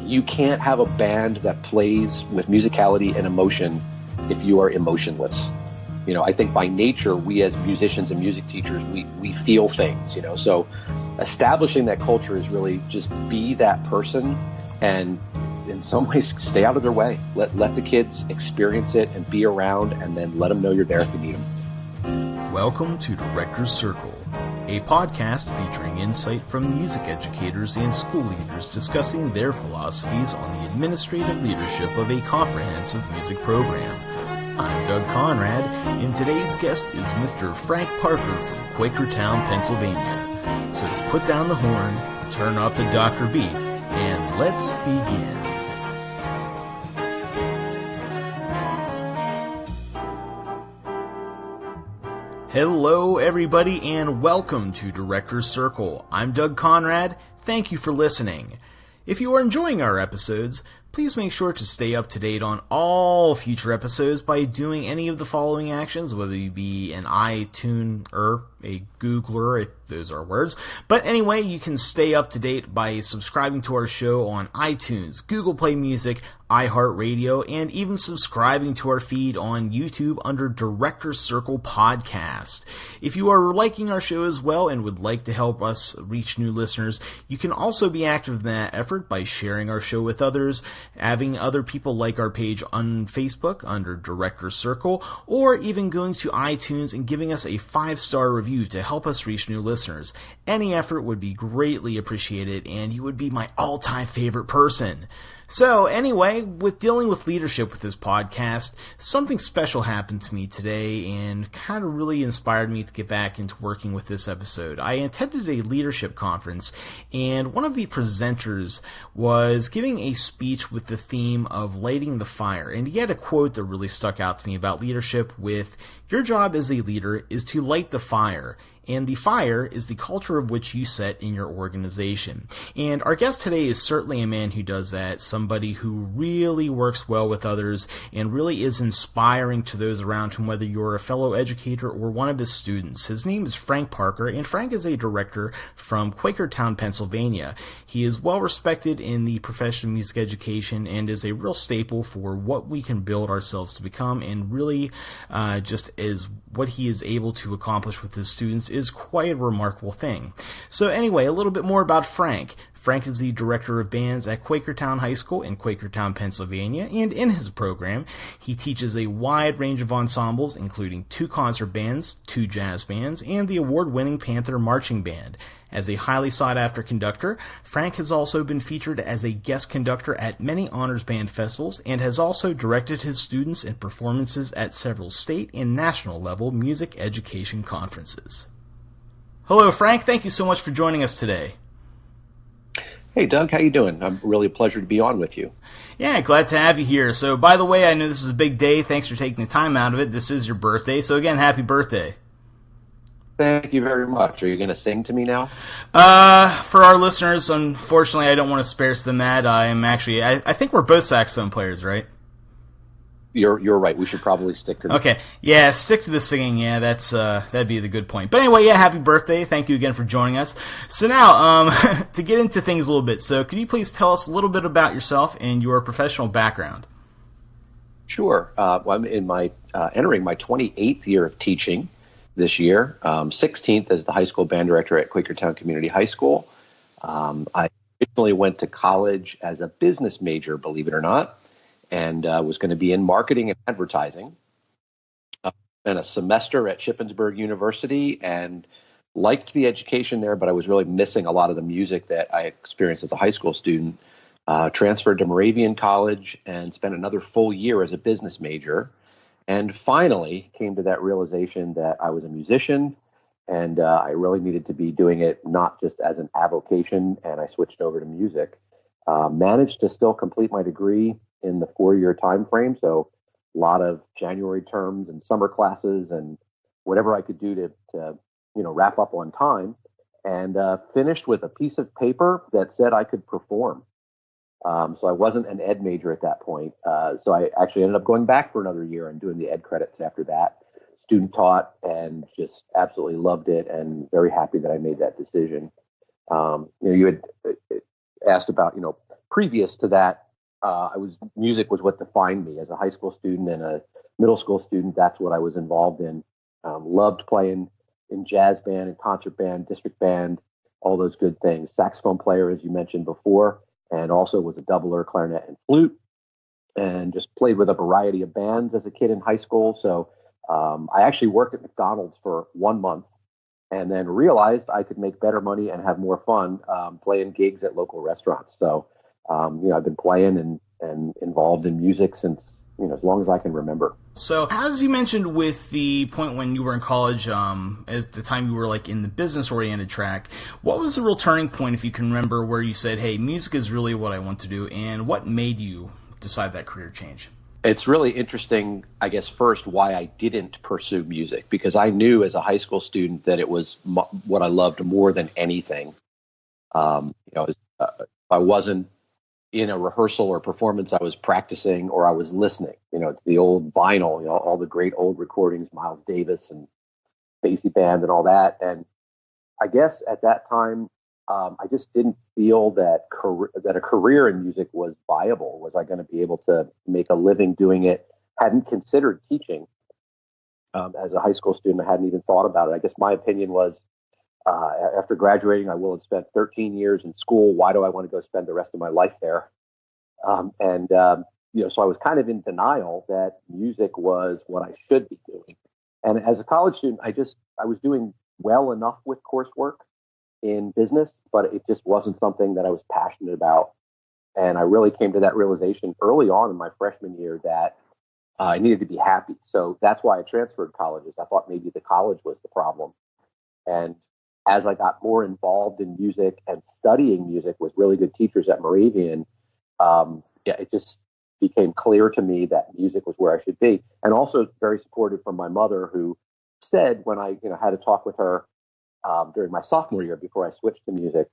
You can't have a band that plays with musicality and emotion if you are emotionless. I think by nature, we as musicians and music teachers, we feel things, so establishing that culture is really just be that person and in some ways stay out of their way. Let the kids experience it and be around, and then let them know you're there if you need them. Welcome to Director's Circle, a podcast featuring insight from music educators and school leaders discussing their philosophies on the administrative leadership of a comprehensive music program. I'm Doug Conrad, and today's guest is Mr. Frank Parker from Quakertown, Pennsylvania. So put down the horn, turn off the Dr. Beat, and let's begin. Hello, everybody, and welcome to Director's Circle. I'm Doug Conrad. Thank you for listening. If you are enjoying our episodes, please make sure to stay up to date on all future episodes by doing any of the following actions, whether you be an iTuner, a Googler, if those are words. But anyway, you can stay up to date by subscribing to our show on iTunes, Google Play Music, iHeartRadio, and even subscribing to our feed on YouTube under Director's Circle Podcast. If you are liking our show as well and would like to help us reach new listeners, you can also be active in that effort by sharing our show with others, having other people like our page on Facebook under Director's Circle, or even going to iTunes and giving us a 5-star review to help us reach new listeners. Any effort would be greatly appreciated, and you would be my all-time favorite person. So anyway, with dealing with leadership with this podcast, something special happened to me today and kind of really inspired me to get back into working with this episode. I attended a leadership conference, and one of the presenters was giving a speech with the theme of lighting the fire, and he had a quote that really stuck out to me about leadership with, "Your job as a leader is to light the fire, and the fire is the culture of which you set in your organization." And our guest today is certainly a man who does that, somebody who really works well with others and really is inspiring to those around him, whether you're a fellow educator or one of his students. His name is Frank Parker, and Frank is a director from Quakertown, Pennsylvania. He is well respected in the profession of music education and is a real staple for what we can build ourselves to become, and really just as what he is able to accomplish with his students is quite a remarkable thing. So anyway, a little bit more about Frank. Frank is the director of bands at Quakertown High School in Quakertown, Pennsylvania, and in his program, he teaches a wide range of ensembles, including 2 concert bands, 2 jazz bands, and the award-winning Panther Marching Band. As a highly sought-after conductor, Frank has also been featured as a guest conductor at many honors band festivals and has also directed his students in performances at several state and national level music education conferences. Hello, Frank. Thank you so much for joining us today. Hey, Doug, how you doing? I'm really a pleasure to be on with you. Yeah, glad to have you here. So, by the way, I know this is a big day. Thanks for taking the time out of it. This is your birthday. So, again, happy birthday. Thank you very much. Are you going to sing to me now? For our listeners, unfortunately, I don't want to spare them that. I think we're both saxophone players, right? You're right. We should probably stick to this. Okay. Yeah, stick to the singing. Yeah, that'd be the good point. But anyway, yeah, happy birthday. Thank you again for joining us. So now, to get into things a little bit, so could you please tell us a little bit about yourself and your professional background? Sure. Well, I'm in entering my 28th year of teaching this year, 16th as the high school band director at Quakertown Community High School. I originally went to college as a business major, believe it or not, and was going to be in marketing and advertising. Spent a semester at Shippensburg University and liked the education there, but I was really missing a lot of the music that I experienced as a high school student. Transferred to Moravian College and spent another full year as a business major. And finally came to that realization that I was a musician and I really needed to be doing it not just as an avocation, and I switched over to music. Managed to still complete my degree in the 4-year time frame, so a lot of January terms and summer classes and whatever I could do to wrap up on time, and finished with a piece of paper that said I could perform. So I wasn't an ed major at that point. So I actually ended up going back for another year and doing the ed credits after that. Student taught and just absolutely loved it, and very happy that I made that decision. You had asked about, previous to that, music was what defined me as a high school student and a middle school student. That's what I was involved in. Loved playing in jazz band and concert band, district band, all those good things. Saxophone player, as you mentioned before, and also was a doubler, clarinet and flute, and just played with a variety of bands as a kid in high school. So I actually worked at McDonald's for 1 month and then realized I could make better money and have more fun playing gigs at local restaurants. So, I've been playing and involved in music since, as long as I can remember. So, as you mentioned with the point when you were in college, as the time you were like in the business-oriented track, what was the real turning point, if you can remember, where you said, hey, music is really what I want to do, and what made you decide that career change? It's really interesting, I guess, first, why I didn't pursue music, because I knew as a high school student that it was what I loved more than anything. If I wasn't in a rehearsal or performance, I was practicing or I was listening, to the old vinyl, all the great old recordings, Miles Davis and Basie Band and all that. And I guess at that time, I just didn't feel that a career in music was viable. Was I going to be able to make a living doing it? Hadn't considered teaching as a high school student. I hadn't even thought about it. I guess my opinion was, after graduating, I will have spent 13 years in school. Why do I want to go spend the rest of my life there? So I was kind of in denial that music was what I should be doing. And as a college student, I was doing well enough with coursework in business, but it just wasn't something that I was passionate about. And I really came to that realization early on in my freshman year that I needed to be happy. So that's why I transferred colleges. I thought maybe the college was the problem. And as I got more involved in music and studying music with really good teachers at Moravian, it just became clear to me that music was where I should be. And also very supportive from my mother, who said when I had a talk with her during my sophomore year before I switched to music,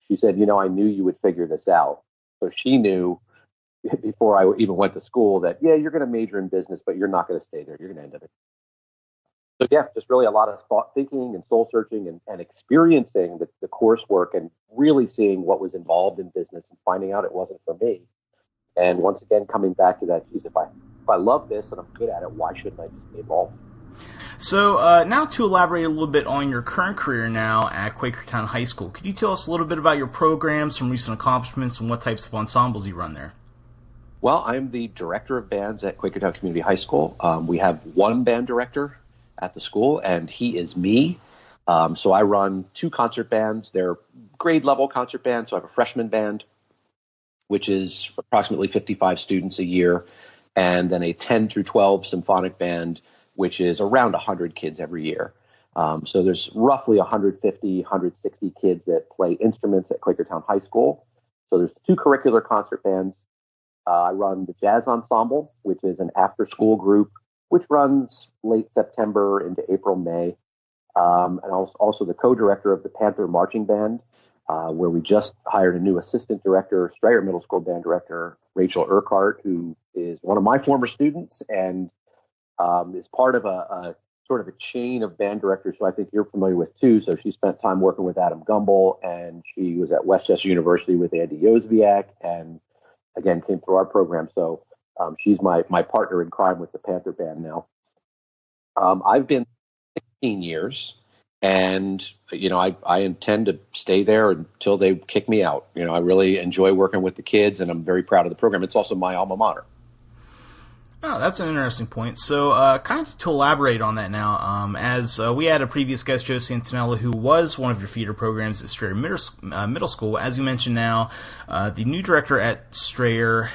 she said, I knew you would figure this out. So she knew before I even went to school that, you're going to major in business, but you're not going to stay there. You're going to end up. So just really a lot of thought thinking and soul searching and experiencing the coursework and really seeing what was involved in business and finding out it wasn't for me. And once again, coming back to that, geez, if I love this and I'm good at it, why shouldn't I just be involved? So now to elaborate a little bit on your current career now at Quakertown High School, could you tell us a little bit about your programs, some recent accomplishments, and what types of ensembles you run there? Well, I'm the director of bands at Quakertown Community High School. We have one band director at the school, and he is me. So I run 2 concert bands. They're grade level concert bands. So I have a freshman band, which is approximately 55 students a year, and then a 10 through 12 symphonic band, which is around 100 kids every year. So there's roughly 150, 160 kids that play instruments at Quakertown High School. So there's 2 curricular concert bands. I run the jazz ensemble, which is an after-school group, which runs late September into April, May. And also the co-director of the Panther Marching Band, where we just hired a new assistant director, Strayer Middle School band director, Rachel Urquhart, who is one of my former students and is part of a sort of a chain of band directors who I think you're familiar with too. So she spent time working with Adam Gumbel, and she was at Westchester University with Andy Yozviak, and again came through our program. So she's my partner in crime with the Panther Band now. I've been 16 years, and I intend to stay there until they kick me out. I really enjoy working with the kids, and I'm very proud of the program. It's also my alma mater. Oh, that's an interesting point. So, kind of to elaborate on that now, as we had a previous guest, Joe Santinella, who was one of your feeder programs at Strayer Middle School. As you mentioned now, the new director at Strayer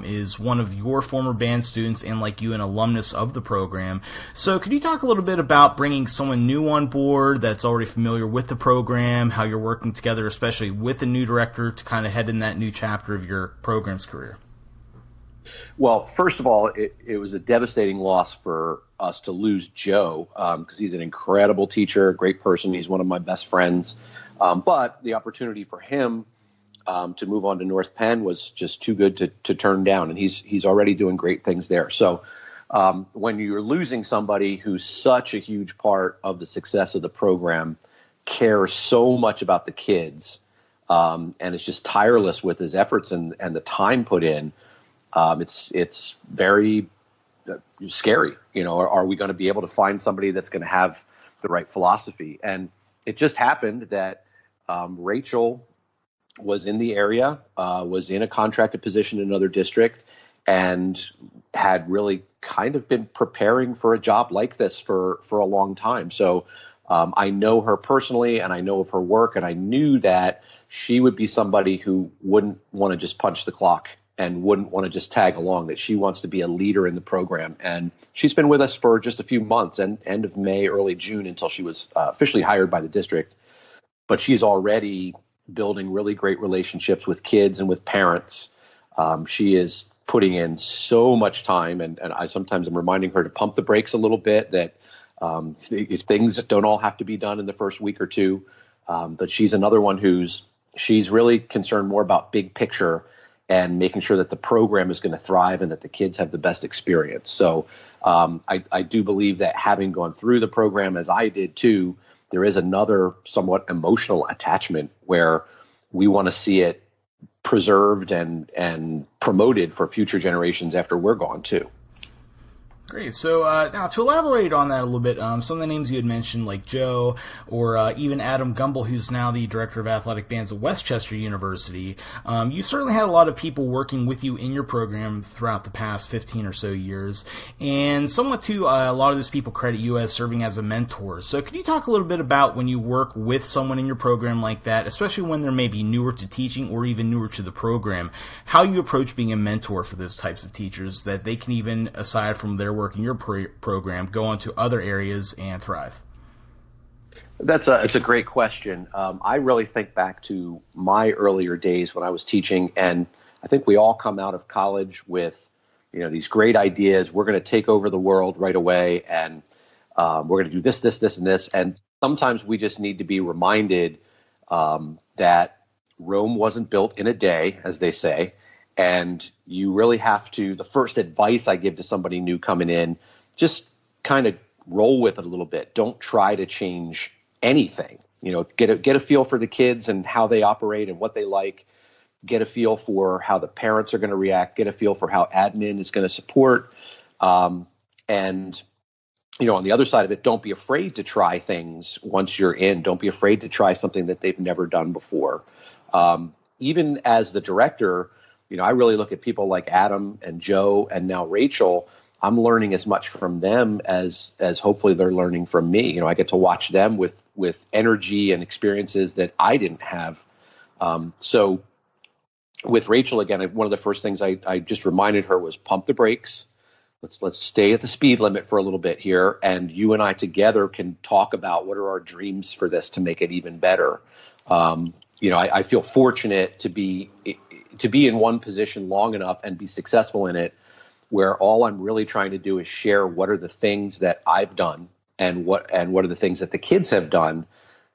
is one of your former band students and, like you, an alumnus of the program. So, could you talk a little bit about bringing someone new on board that's already familiar with the program, how you're working together, especially with the new director, to kind of head in that new chapter of your program's career? Well, first of all, it was a devastating loss for us to lose Joe because he's an incredible teacher, great person. He's one of my best friends. But the opportunity for him to move on to North Penn was just too good to turn down, and he's already doing great things there. So when you're losing somebody who's such a huge part of the success of the program, cares so much about the kids, and is just tireless with his efforts and the time put in. It's very scary. Are we going to be able to find somebody that's going to have the right philosophy? And it just happened that Rachel was in the area, was in a contracted position in another district, and had really kind of been preparing for a job like this for a long time. So I know her personally, and I know of her work, and I knew that she would be somebody who wouldn't want to just punch the clock and wouldn't want to just tag along, that she wants to be a leader in the program. And she's been with us for just a few months, and end of May, early June, until she was officially hired by the district. But she's already building really great relationships with kids and with parents. She is putting in so much time, and I sometimes am reminding her to pump the brakes a little bit, that things don't all have to be done in the first week or two. But she's another one she's really concerned more about big picture and making sure that the program is going to thrive and that the kids have the best experience. So I do believe that, having gone through the program as I did too, there is another somewhat emotional attachment where we want to see it preserved and promoted for future generations after we're gone too. Great. So now, to elaborate on that a little bit, some of the names you had mentioned, like Joe, or even Adam Gumble, who's now the director of athletic bands at Westchester University, you certainly had a lot of people working with you in your program throughout the past 15 or so years, and somewhat too, a lot of those people credit you as serving as a mentor. So could you talk a little bit about when you work with someone in your program like that, especially when they're maybe newer to teaching or even newer to the program, how you approach being a mentor for those types of teachers, that they can even, aside from their work in your program, go on to other areas and thrive? It's a great question. I really think back to my earlier days when I was teaching, and I think we all come out of college with these great ideas. We're going to take over the world right away, and we're going to do this, this, this, and this. And sometimes we just need to be reminded that Rome wasn't built in a day, as they say. And you really have to, the first advice I give to somebody new coming in, just kind of roll with it a little bit. Don't try to change anything. Get a feel for the kids and how they operate and what they like. Get a feel for how the parents are going to react. Get a feel for how admin is going to support. And on the other side of it, don't be afraid to try things once you're in. Don't be afraid to try something that they've never done before. Even as the director, I really look at people like Adam and Joe and now Rachel. I'm learning as much from them as hopefully they're learning from me. I get to watch them with energy and experiences that I didn't have. So with Rachel, again, one of the first things I just reminded her was pump the brakes. Let's stay at the speed limit for a little bit here, and you and I together can talk about what are our dreams for this to make it even better. I feel fortunate to be in one position long enough and be successful in it, where all I'm really trying to do is share what are the things that I've done and what are the things that the kids have done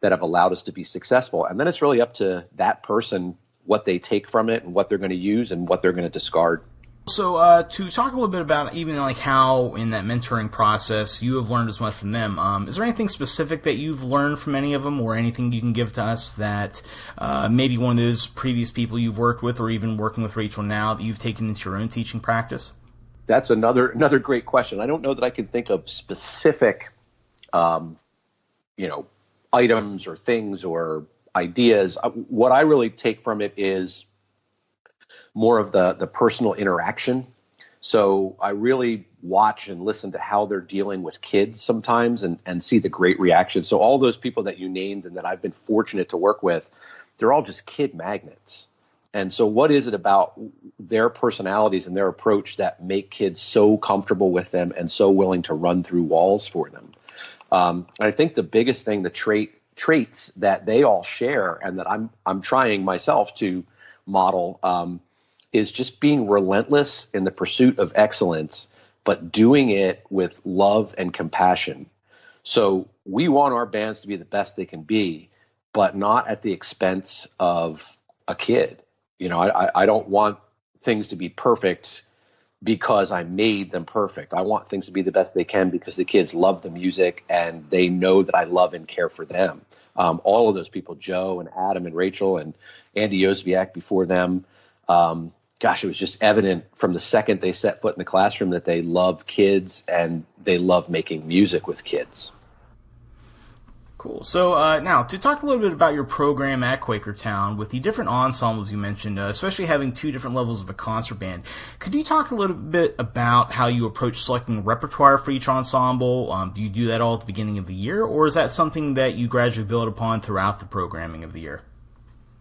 that have allowed us to be successful. And then it's really up to that person what they take from it and what they're going to use and what they're going to discard. So to talk a little bit about even like how in that mentoring process you have learned as much from them, is there anything specific that you've learned from any of them, or anything you can give to us that maybe one of those previous people you've worked with, or even working with Rachel now, that you've taken into your own teaching practice? That's another great question. I don't know that I can think of specific, items or things or ideas. What I really take from it is more of the personal interaction. So I really watch and listen to how they're dealing with kids sometimes and see the great reaction. So all those people that you named and that I've been fortunate to work with, they're all just kid magnets. And so what is it about their personalities and their approach that make kids so comfortable with them and so willing to run through walls for them? I think the biggest thing, the traits that they all share and that I'm trying myself to model, is just being relentless in the pursuit of excellence, but doing it with love and compassion. So we want our bands to be the best they can be, but not at the expense of a kid. I don't want things to be perfect because I made them perfect. I want things to be the best they can because the kids love the music and they know that I love and care for them. all of those people, Joe and Adam and Rachel and Andy Yozviak before them. Gosh, it was just evident from the second they set foot in the classroom that they love kids and they love making music with kids. Cool. So now, to talk a little bit about your program at Quakertown with the different ensembles you mentioned, especially having 2 different levels of a concert band, could you talk a little bit about how you approach selecting repertoire for each ensemble? Do you do that all at the beginning of the year, or is that something that you gradually build upon throughout the programming of the year?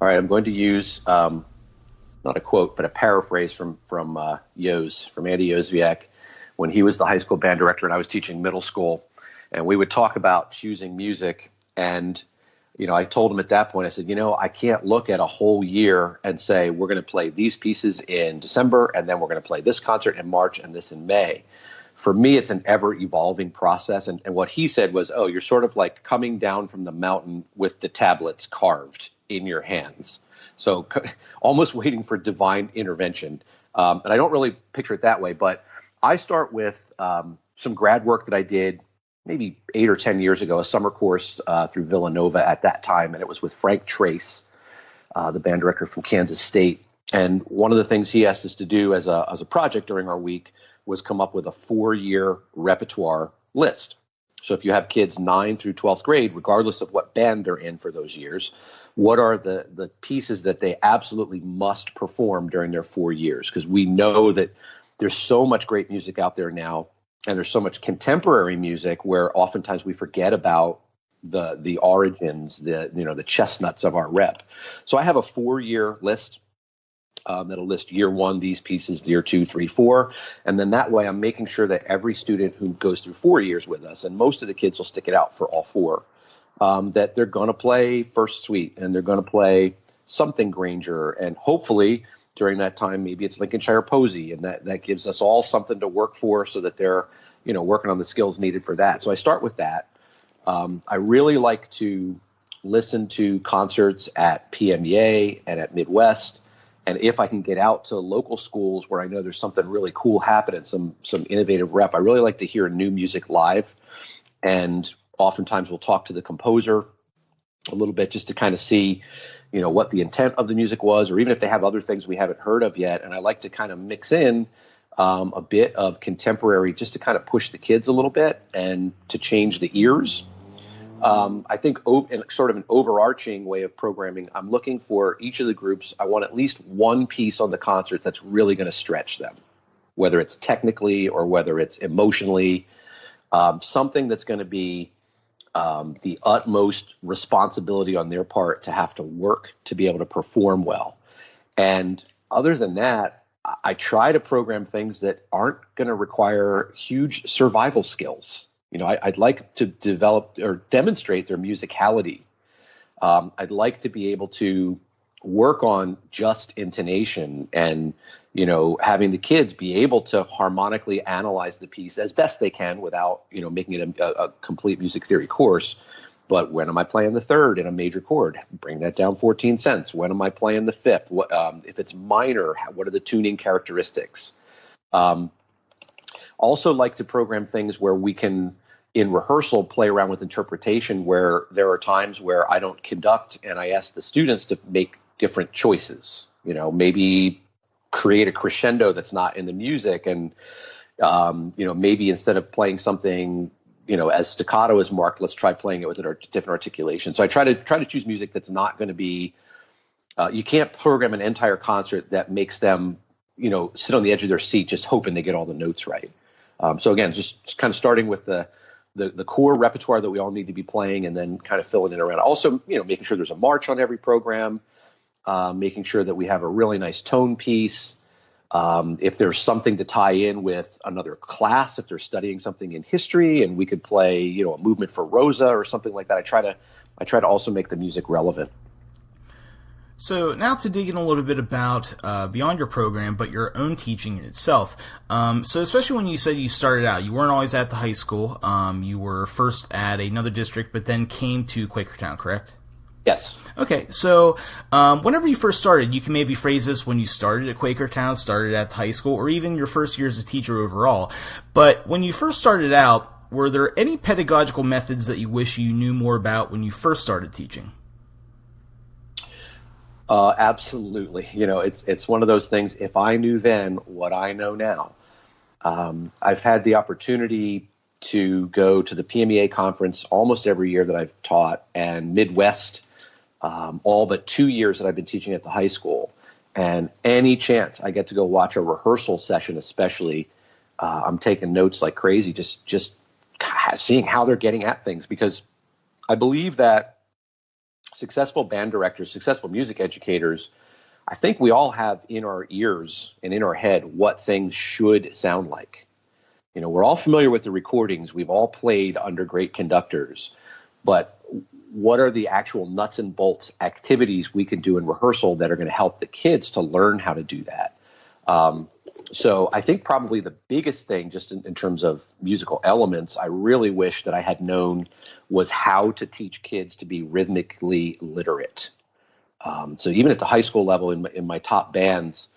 All right, I'm going to use not a quote, but a paraphrase from Andy Yozviak, when he was the high school band director and I was teaching middle school. And we would talk about choosing music. And, I told him at that point, I said, I can't look at a whole year and say, we're going to play these pieces in December, and then we're going to play this concert in March and this in May. For me, it's an ever-evolving process. And what he said was, you're sort of like coming down from the mountain with the tablets carved in your hands. So almost waiting for divine intervention. And I don't really picture it that way, but I start with some grad work that I did maybe 8 or 10 years ago, a summer course through Villanova at that time, and it was with Frank Trace, the band director from Kansas State. And one of the things he asked us to do as a project during our week was come up with a 4-year repertoire list. So if you have kids 9 through 12th grade, regardless of what band they're in for those years, what are the pieces that they absolutely must perform during their 4 years? Because we know that there's so much great music out there now, and there's so much contemporary music where oftentimes we forget about the origins, the chestnuts of our rep. So I have a 4-year list that'll list year 1 these pieces, year 2, 3, 4, and then that way I'm making sure that every student who goes through 4 years with us, and most of the kids will stick it out for all 4, that they're going to play First Suite and they're going to play something Granger, and hopefully during that time, maybe it's Lincolnshire Posey, and that gives us all something to work for so that they're, working on the skills needed for that. So I start with that. I really like to listen to concerts at PMEA and at Midwest. And if I can get out to local schools where I know there's something really cool happening, some innovative rep, I really like to hear new music live. And oftentimes we'll talk to the composer a little bit just to kind of see, what the intent of the music was, or even if they have other things we haven't heard of yet. And I like to kind of mix in a bit of contemporary just to kind of push the kids a little bit and to change the ears. I think in sort of an overarching way of programming, I'm looking for each of the groups. I want at least one piece on the concert that's really going to stretch them, whether it's technically or whether it's emotionally, something that's going to be the utmost responsibility on their part to have to work to be able to perform well. And other than that, I try to program things that aren't going to require huge survival skills. I'd like to develop or demonstrate their musicality. I'd like to be able to work on just intonation and, having the kids be able to harmonically analyze the piece as best they can without, making it a complete music theory course. But when am I playing the third in a major chord? Bring that down 14 cents. When am I playing the fifth? What, if it's minor, what are the tuning characteristics? Also like to program things where we can, in rehearsal, play around with interpretation, where there are times where I don't conduct and I ask the students to make different choices. Maybe create a crescendo that's not in the music, and maybe instead of playing something as staccato as marked, let's try playing it with a different articulation. So I try to choose music that's not going to be. You can't program an entire concert that makes them sit on the edge of their seat just hoping they get all the notes right. So again, just kind of starting with the core repertoire that we all need to be playing, and then kind of filling it around. Also, making sure there's a march on every program. Making sure that we have a really nice tone piece. If there's something to tie in with another class, if they're studying something in history, and we could play, a movement for Rosa or something like that, I try to also make the music relevant. So now to dig in a little bit about beyond your program, but your own teaching in itself. So especially when you said you started out, you weren't always at the high school. You were first at another district, but then came to Quakertown, correct? Yes. Okay, so whenever you first started, you can maybe phrase this when you started at Quakertown, started at the high school, or even your first year as a teacher overall. But when you first started out, were there any pedagogical methods that you wish you knew more about when you first started teaching? Absolutely. It's one of those things. If I knew then what I know now, I've had the opportunity to go to the PMEA conference almost every year that I've taught, and Midwest all but 2 years that I've been teaching at the high school. And any chance I get to go watch a rehearsal session, especially, I'm taking notes like crazy, just seeing how they're getting at things, because I believe that successful band directors, successful music educators, I think we all have in our ears and in our head what things should sound like. We're all familiar with the recordings. We've all played under great conductors. But what are the actual nuts and bolts activities we can do in rehearsal that are going to help the kids to learn how to do that? So I think probably the biggest thing, just in terms of musical elements, I really wish that I had known was how to teach kids to be rhythmically literate. So even at the high school level, in my top bands,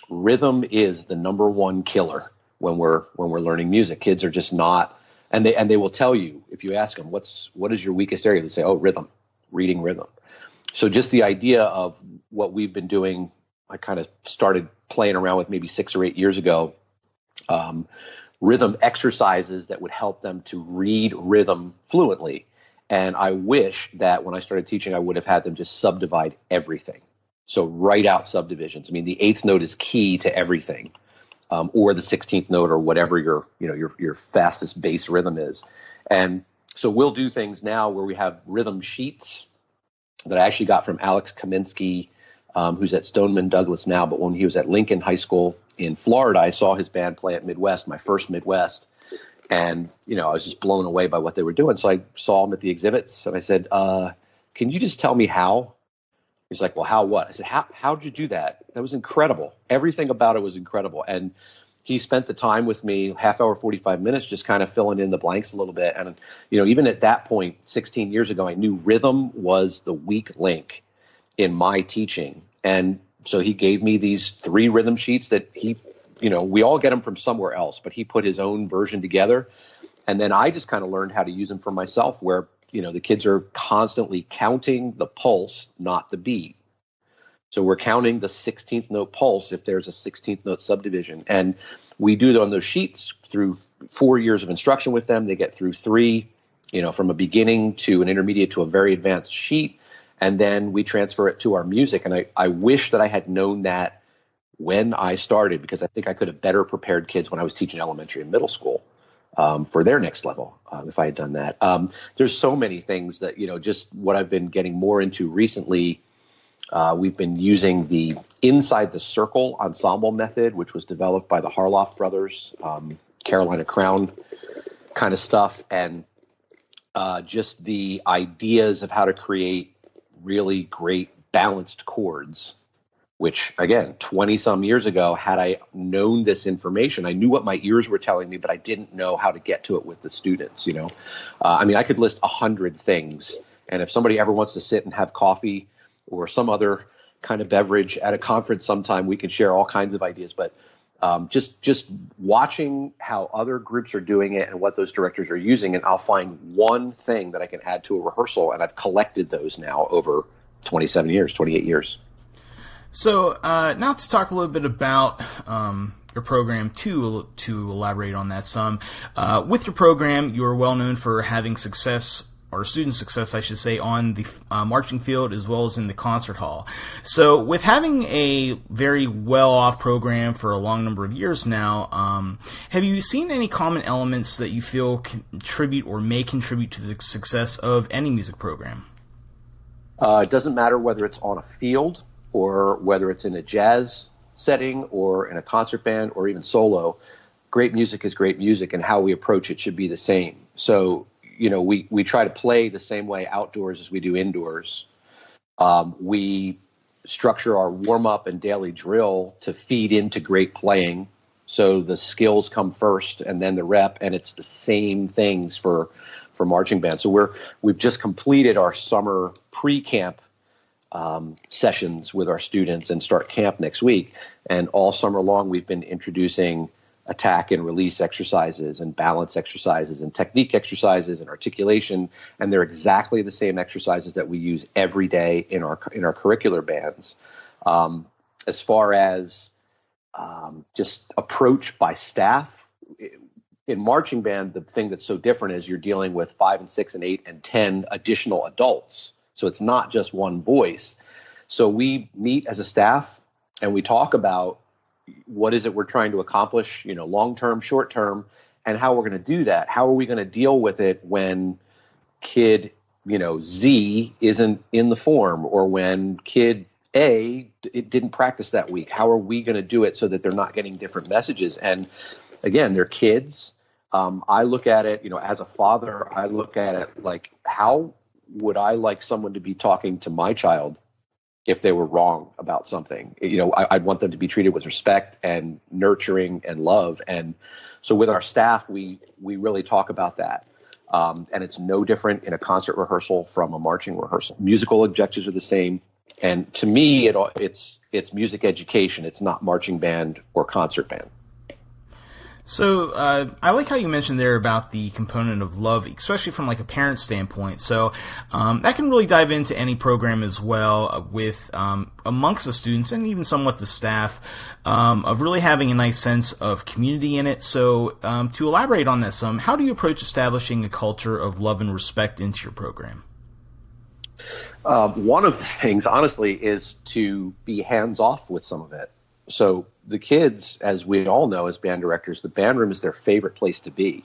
rhythm is the number one killer when we're learning music. Kids are just not, and they will tell you, if you ask them what is your weakest area, they say, oh, rhythm, reading rhythm. So just the idea of what we've been doing, I kind of started playing around with maybe 6 or 8 years ago, rhythm exercises that would help them to read rhythm fluently. And I wish that when I started teaching, I would have had them just subdivide everything. So write out subdivisions. I mean, the 8th note is key to everything, or the 16th note, or whatever your fastest bass rhythm is. And so we'll do things now where we have rhythm sheets that I actually got from Alex Kaminsky, who's at Stoneman Douglas now, but when he was at Lincoln High School in Florida, I saw his band play at Midwest, my first Midwest, and I was just blown away by what they were doing. So I saw him at the exhibits, and I said, can you just tell me how? He's like, well, how what? I said, how did you do that? That was incredible. Everything about it was incredible. And he spent the time with me, half hour, 45 minutes, just kind of filling in the blanks a little bit. And, even at that point, 16 years ago, I knew rhythm was the weak link in my teaching. And so he gave me these 3 rhythm sheets that we all get them from somewhere else, but he put his own version together. And then I just kind of learned how to use them for myself, where, the kids are constantly counting the pulse, not the beat. So we're counting the 16th note pulse if there's a 16th note subdivision. And we do it on those sheets through 4 years of instruction with them. They get through 3, from a beginning to an intermediate to a very advanced sheet. And then we transfer it to our music. And I wish that I had known that when I started, because I think I could have better prepared kids when I was teaching elementary and middle school for their next level, if I had done that. There's so many things that, just what I've been getting more into recently. We've been using the Inside the Circle ensemble method, which was developed by the Harloff brothers, Carolina Crown kind of stuff, and just the ideas of how to create really great balanced chords, which, again, 20-some years ago, had I known this information, I knew what my ears were telling me, but I didn't know how to get to it with the students, I could list 100 things, and if somebody ever wants to sit and have coffee or some other kind of beverage at a conference sometime, we can share all kinds of ideas. But just watching how other groups are doing it and what those directors are using, and I'll find one thing that I can add to a rehearsal, and I've collected those now over 27 years, 28 years. So now to talk a little bit about your program, to elaborate on that some. With your program, you are well known for having success, or student success, I should say, on the marching field as well as in the concert hall. So with having a very well-off program for a long number of years now, have you seen any common elements that you feel contribute or may contribute to the success of any music program? It doesn't matter whether it's on a field or whether it's in a jazz setting or in a concert band or even solo. Great music is great music, and how we approach it should be the same. So we try to play the same way outdoors as we do indoors. We structure our warm-up and daily drill to feed into great playing. So the skills come first and then the rep, and it's the same things for marching band. So we've just completed our summer pre-camp sessions with our students and start camp next week. And all summer long, we've been introducing attack and release exercises and balance exercises and technique exercises and articulation, and they're exactly the same exercises that we use every day in our curricular bands. As far as just approach by staff, in marching band, the thing that's so different is you're dealing with 5 and 6 and 8 and 10 additional adults. So it's not just one voice. So we meet as a staff and we talk about what is it we're trying to accomplish, long-term, short-term, and how we're going to do that. How are we going to deal with it when kid, Z isn't in the form, or when kid A it didn't practice that week? How are we going to do it so that they're not getting different messages? And again, they're kids. I look at it, as a father, I look at it like, how would I like someone to be talking to my child if they were wrong about something? I'd want them to be treated with respect and nurturing and love. And so with our staff, we really talk about that. And it's no different in a concert rehearsal from a marching rehearsal. Musical objectives are the same. And to me, it's music education. It's not marching band or concert band. So I like how you mentioned there about the component of love, especially from like a parent standpoint. So that can really dive into any program as well, with amongst the students and even somewhat the staff, of really having a nice sense of community in it. So to elaborate on that some, how do you approach establishing a culture of love and respect into your program? One of the things, honestly, is to be hands-off with some of it. So the kids, as we all know as band directors, the band room is their favorite place to be.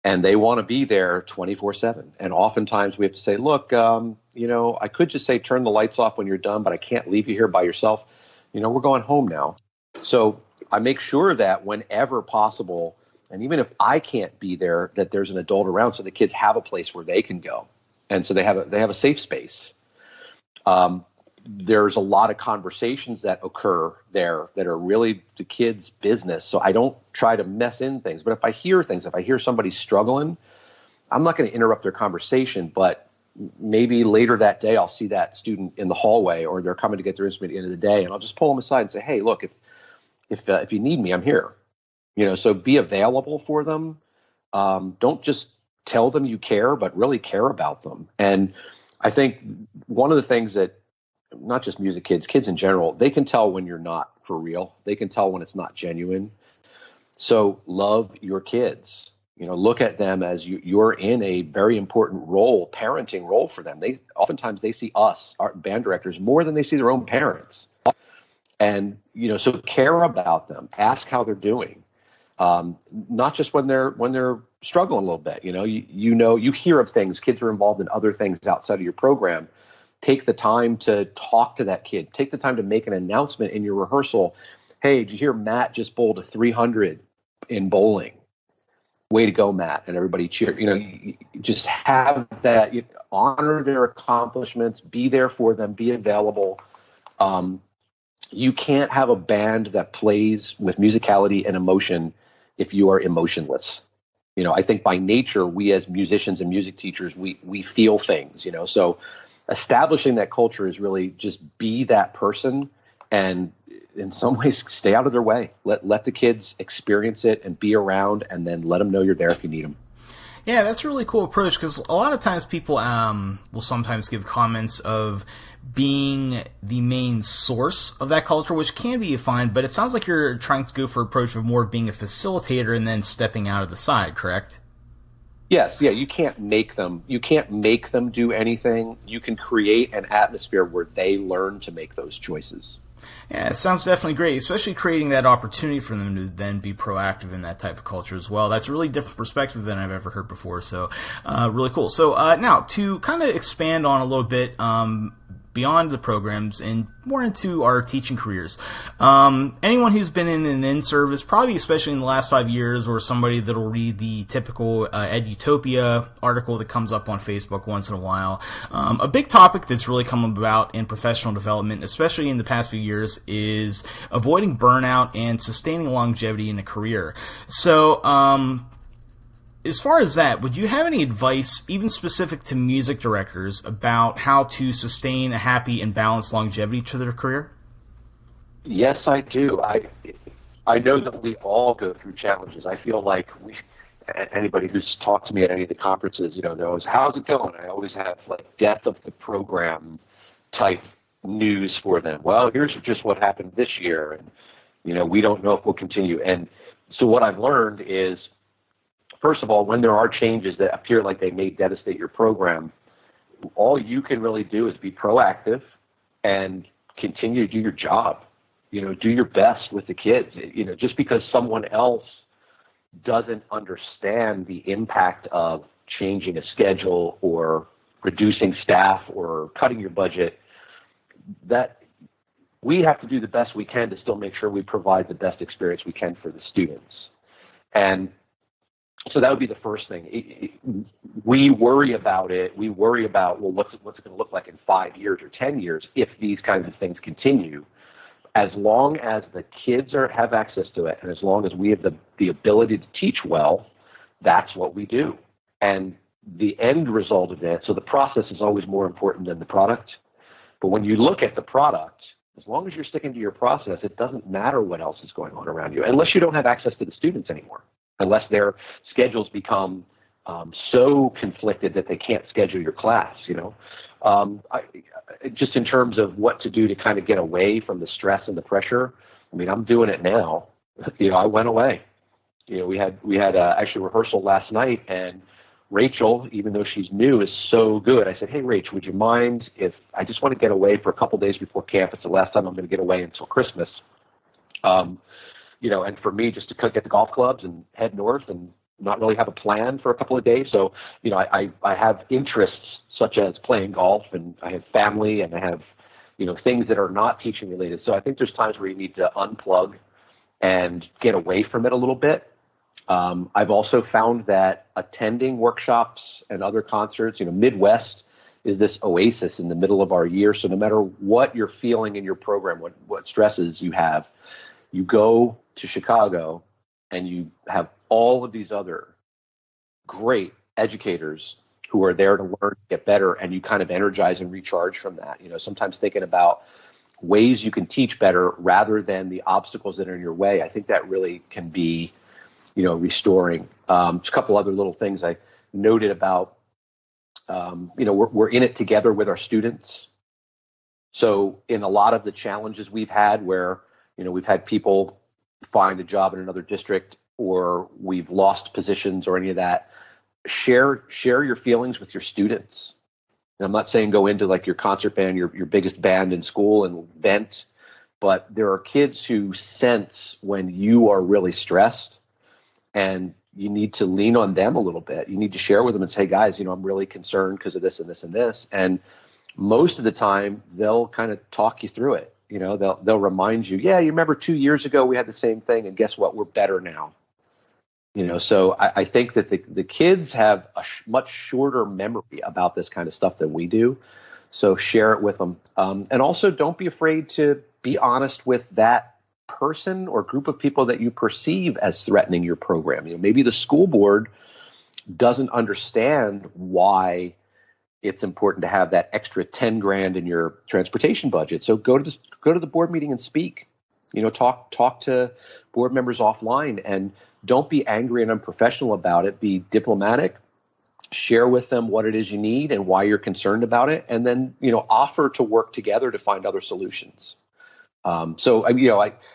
And they want to be there 24/7. And oftentimes we have to say, look, I could just say turn the lights off when you're done, but I can't leave you here by yourself. We're going home now. So I make sure that whenever possible, and even if I can't be there, that there's an adult around so the kids have a place where they can go. And so they have a safe space. There's a lot of conversations that occur there that are really the kids' business. So I don't try to mess in things. But if I hear somebody struggling, I'm not going to interrupt their conversation. But maybe later that day, I'll see that student in the hallway, or they're coming to get their instrument at the end of the day. And I'll just pull them aside and say, hey, look, if you need me, I'm here. So be available for them. Don't just tell them you care, but really care about them. And I think one of the things that, not just music kids in general, they can tell when you're not for real. They can tell when it's not genuine. So love your kids. Look at them as you're in a very important role, parenting role for them. Oftentimes they see us, our band directors, more than they see their own parents. And, so care about them. Ask how they're doing. Not just when they're struggling a little bit. You hear of things. Kids are involved in other things outside of your program. Take the time to talk to that kid. Take the time to make an announcement in your rehearsal. Hey, did you hear Matt just bowled a 300 in bowling? Way to go, Matt. And everybody cheer. Just have that, honor their accomplishments, be there for them, be available. You can't have a band that plays with musicality and emotion if you are emotionless. I think by nature, we as musicians and music teachers, we feel things, so establishing that culture is really just be that person, and in some ways stay out of their way. Let the kids experience it and be around, and then let them know you're there if you need them. Yeah, that's a really cool approach, because a lot of times people will sometimes give comments of being the main source of that culture, which can be fine, but it sounds like you're trying to go for an approach of more being a facilitator and then stepping out of the side, correct? Yes, yeah, you can't make them do anything. You can create an atmosphere where they learn to make those choices. Yeah, it sounds definitely great, especially creating that opportunity for them to then be proactive in that type of culture as well. That's a really different perspective than I've ever heard before, so really cool. So now, to kind of expand on a little bit beyond the programs and more into our teaching careers. Anyone who's been in an in-service, probably especially in the last 5 years, or somebody that'll read the typical EdUtopia article that comes up on Facebook once in a while, a big topic that's really come about in professional development, especially in the past few years, is avoiding burnout and sustaining longevity in a career. So, as far as that, would you have any advice, even specific to music directors, about how to sustain a happy and balanced longevity to their career? Yes, I do. I know that we all go through challenges. I feel like anybody who's talked to me at any of the conferences, knows, how's it going? I always have like death of the program type news for them. Well, here's just what happened this year, and we don't know if we'll continue. And so what I've learned is, first of all, when there are changes that appear like they may devastate your program, all you can really do is be proactive and continue to do your job. Do your best with the kids. Just because someone else doesn't understand the impact of changing a schedule or reducing staff or cutting your budget, that we have to do the best we can to still make sure we provide the best experience we can for the students. And so that would be the first thing. We worry about it. We worry about, well, what's it going to look like in 5 years or 10 years if these kinds of things continue. As long as the kids have access to it, and as long as we have the ability to teach well, that's what we do. And the end result of that, so the process is always more important than the product. But when you look at the product, as long as you're sticking to your process, it doesn't matter what else is going on around you, unless you don't have access to the students anymore, unless their schedules become so conflicted that they can't schedule your class, just in terms of what to do to kind of get away from the stress and the pressure. I mean, I'm doing it now. I went away. We had actually rehearsal last night, and Rachel, even though she's new, is so good. I said, hey, Rach, would you mind if I just want to get away for a couple days before camp? It's the last time I'm going to get away until Christmas. And for me, just to get the golf clubs and head north and not really have a plan for a couple of days. So, I have interests such as playing golf, and I have family, and I have, things that are not teaching related. So I think there's times where you need to unplug and get away from it a little bit. I've also found that attending workshops and other concerts, Midwest is this oasis in the middle of our year. So no matter what you're feeling in your program, what stresses you have, you go to Chicago and you have all of these other great educators who are there to learn, get better, and you kind of energize and recharge from that. Sometimes thinking about ways you can teach better rather than the obstacles that are in your way. I think that really can be, restoring. Just a couple other little things I noted about, we're in it together with our students. So in a lot of the challenges we've had where, we've had people find a job in another district or we've lost positions or any of that, share your feelings with your students. And I'm not saying go into like your concert band, your biggest band in school and vent, but there are kids who sense when you are really stressed, and you need to lean on them a little bit. You need to share with them and say, guys, I'm really concerned because of this and this and this. And most of the time they'll kind of talk you through it. They'll remind you, yeah, you remember 2 years ago we had the same thing, and guess what? We're better now. So I think that the kids have a much shorter memory about this kind of stuff than we do. So share it with them. And also don't be afraid to be honest with that person or group of people that you perceive as threatening your program. Maybe the school board doesn't understand why it's important to have that extra 10 grand in your transportation budget. So go to the board meeting and speak. Talk to board members offline, and don't be angry and unprofessional about it. Be diplomatic. Share with them what it is you need and why you're concerned about it, and then offer to work together to find other solutions.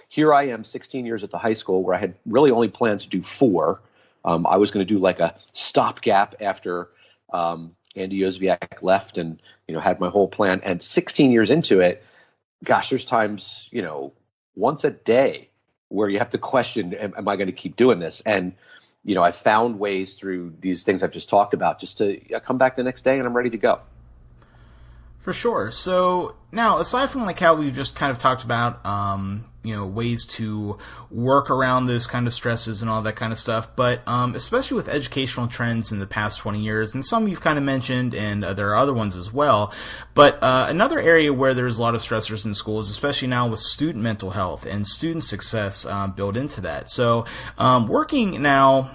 Here I am 16 years at the high school where I had really only planned to do 4. I was going to do like a stopgap after Andy Yozviak left, and had my whole plan. And 16 years into it, gosh, there's times once a day where you have to question, am I going to keep doing this? And I found ways through these things I've just talked about just to come back the next day and I'm ready to go. For sure. So now, aside from like how we've just kind of talked about, ways to work around those kind of stresses and all that kind of stuff, but especially with educational trends in the past 20 years, and some you've kind of mentioned, and there are other ones as well. But another area where there's a lot of stressors in schools, especially now with student mental health and student success built into that. So working now,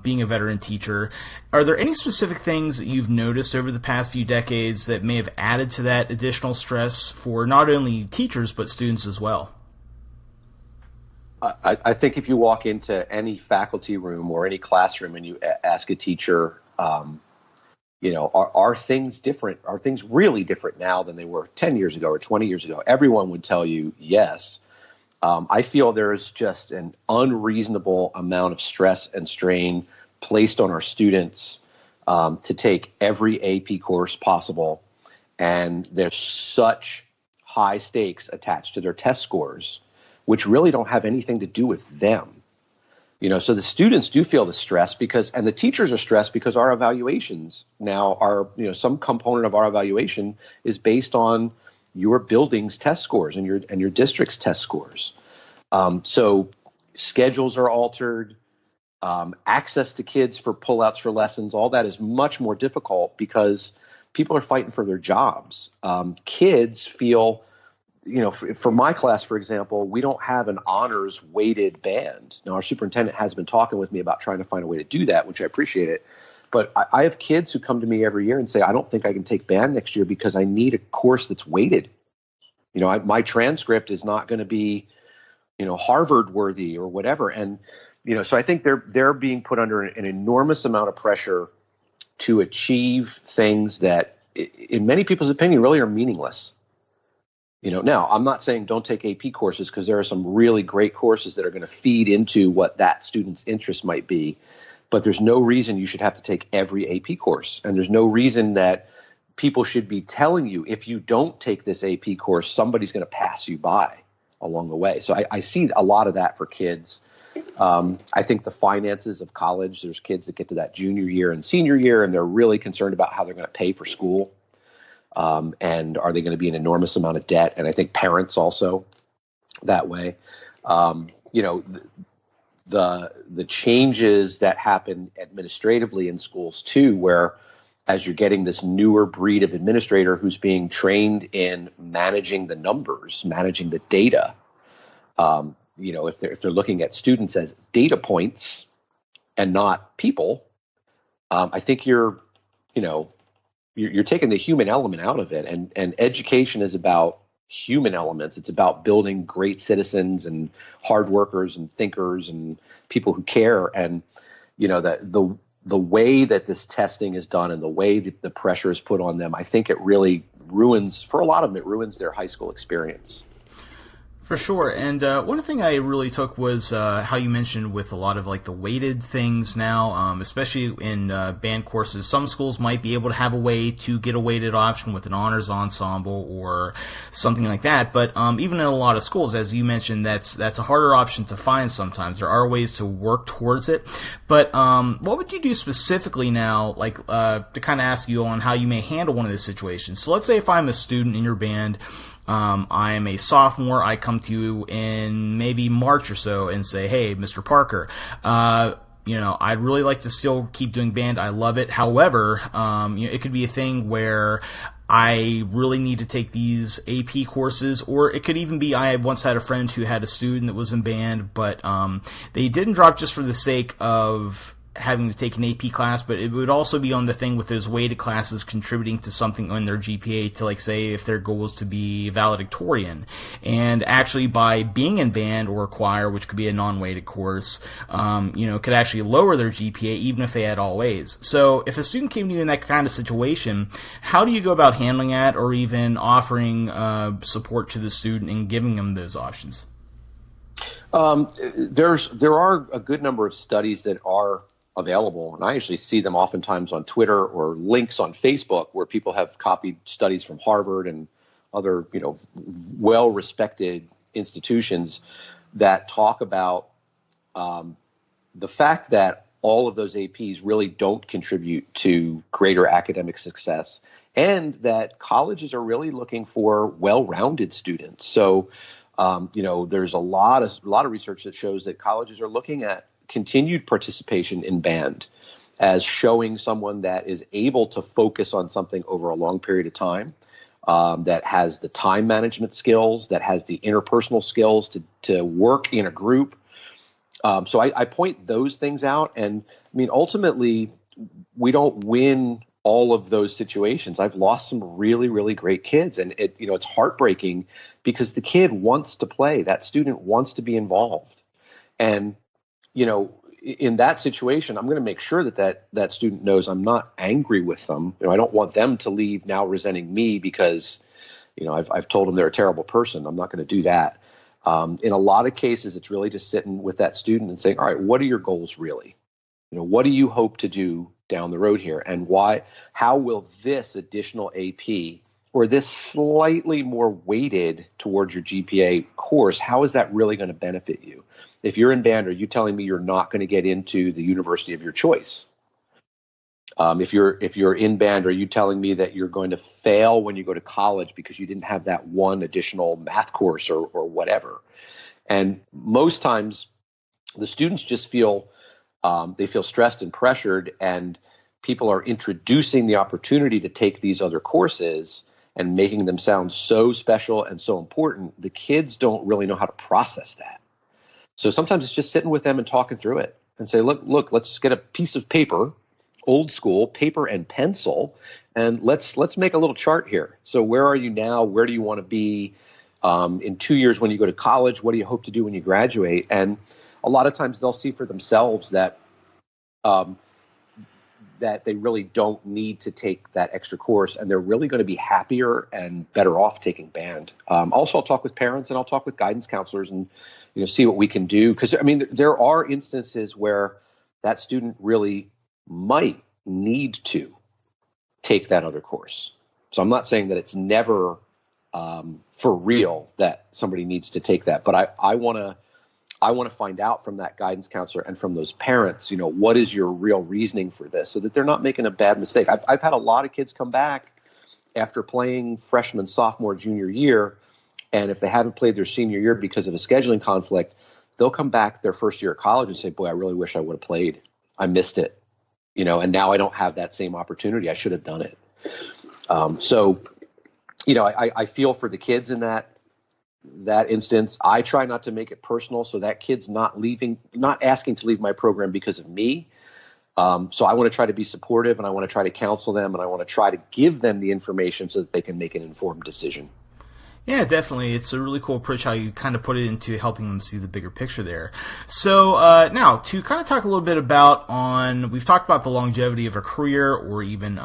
being a veteran teacher, are there any specific things that you've noticed over the past few decades that may have added to that additional stress for not only teachers but students as well? I think if you walk into any faculty room or any classroom and you ask a teacher, are things different? Are things really different now than they were 10 years ago or 20 years ago? Everyone would tell you yes. I feel there is just an unreasonable amount of stress and strain placed on our students to take every AP course possible. And there's such high stakes attached to their test scores, which really don't have anything to do with them. So the students do feel the stress and the teachers are stressed because our evaluations now are, some component of our evaluation is based on your building's test scores and your district's test scores. So schedules are altered, access to kids for pullouts for lessons, all that is much more difficult because people are fighting for their jobs. Kids feel, for my class, for example, we don't have an honors weighted band. Now, our superintendent has been talking with me about trying to find a way to do that, which I appreciate it. But I have kids who come to me every year and say, I don't think I can take band next year because I need a course that's weighted. My transcript is not going to be, Harvard worthy or whatever. And, so I think they're being put under an enormous amount of pressure to achieve things that, in many people's opinion, really are meaningless. Now, I'm not saying don't take AP courses because there are some really great courses that are going to feed into what that student's interest might be. But there's no reason you should have to take every AP course. And there's no reason that people should be telling you, if you don't take this AP course, somebody's going to pass you by along the way. So I see a lot of that for kids. I think the finances of college, there's kids that get to that junior year and senior year, and they're really concerned about how they're going to pay for school. And are they going to be an enormous amount of debt? And I think parents also that way. The changes that happen administratively in schools too, where as you're getting this newer breed of administrator who's being trained in managing the numbers, managing the data, if they're looking at students as data points and not people, I think you're taking the human element out of it. And education is about human elements. It's about building great citizens and hard workers and thinkers and people who care. And, the way that this testing is done and the way that the pressure is put on them, I think it really for a lot of them, it ruins their high school experience. For sure, and one thing I really took was how you mentioned with a lot of like the weighted things now, especially in band courses. Some schools might be able to have a way to get a weighted option with an honors ensemble or something like that. But even in a lot of schools, as you mentioned, that's a harder option to find sometimes. There are ways to work towards it. But what would you do specifically now, like to kind of ask you on how you may handle one of these situations? So let's say if I'm a student in your band, I am a sophomore. I come to you in maybe March or so and say, hey, Mr. Parker, I'd really like to still keep doing band. I love it. However, it could be a thing where I really need to take these AP courses, or it could even be I once had a friend who had a student that was in band, but they didn't drop just for the sake of having to take an AP class, but it would also be on the thing with those weighted classes contributing to something on their GPA to, like, say, if their goal is to be valedictorian. And actually by being in band or choir, which could be a non-weighted course, could actually lower their GPA even if they had all A's. So if a student came to you in that kind of situation, how do you go about handling that, or even offering support to the student and giving them those options? There are a good number of studies that are available, and I actually see them oftentimes on Twitter or links on Facebook where people have copied studies from Harvard and other, well-respected institutions that talk about the fact that all of those APs really don't contribute to greater academic success, and that colleges are really looking for well-rounded students. So, there's a lot of research that shows that colleges are looking at continued participation in band as showing someone that is able to focus on something over a long period of time, that has the time management skills, that has the interpersonal skills to work in a group. So I point those things out. And I mean, ultimately, we don't win all of those situations. I've lost some really, really great kids, and it's heartbreaking because the kid wants to play. That student wants to be involved. And, in that situation, I'm going to make sure that student knows I'm not angry with them. I don't want them to leave now resenting me because, I've told them they're a terrible person. I'm not going to do that. In a lot of cases, it's really just sitting with that student and saying, all right, what are your goals really? What do you hope to do down the road here? And why? How will this additional AP or this slightly more weighted towards your GPA course, how is that really going to benefit you? If you're in band, are you telling me you're not going to get into the university of your choice? If you're in band, are you telling me that you're going to fail when you go to college because you didn't have that one additional math course or whatever? And most times, the students just feel they feel stressed and pressured, and people are introducing the opportunity to take these other courses and making them sound so special and so important. The kids don't really know how to process that. So sometimes it's just sitting with them and talking through it and say, look, let's get a piece of paper, old school paper and pencil, and let's make a little chart here. So where are you now? Where do you want to be in 2 years when you go to college? What do you hope to do when you graduate? And a lot of times they'll see for themselves that that they really don't need to take that extra course, and they're really going to be happier and better off taking band. Also, I'll talk with parents and I'll talk with guidance counselors and see what we can do. Because, there are instances where that student really might need to take that other course. So I'm not saying that it's never for real that somebody needs to take that, but I want to find out from that guidance counselor and from those parents, what is your real reasoning for this, so that they're not making a bad mistake. I've had a lot of kids come back after playing freshman, sophomore, junior year, and if they haven't played their senior year because of a scheduling conflict, they'll come back their first year of college and say, boy, I really wish I would have played. I missed it, and now I don't have that same opportunity. I should have done it. I feel for the kids in that instance. I try not to make it personal, so that kid's not asking to leave my program because of me. So I want to try to be supportive, and I want to try to counsel them, and I want to try to give them the information so that they can make an informed decision. Yeah, definitely. It's a really cool approach how you kind of put it into helping them see the bigger picture there. So now, to kind of talk a little bit we've talked about the longevity of a career, or even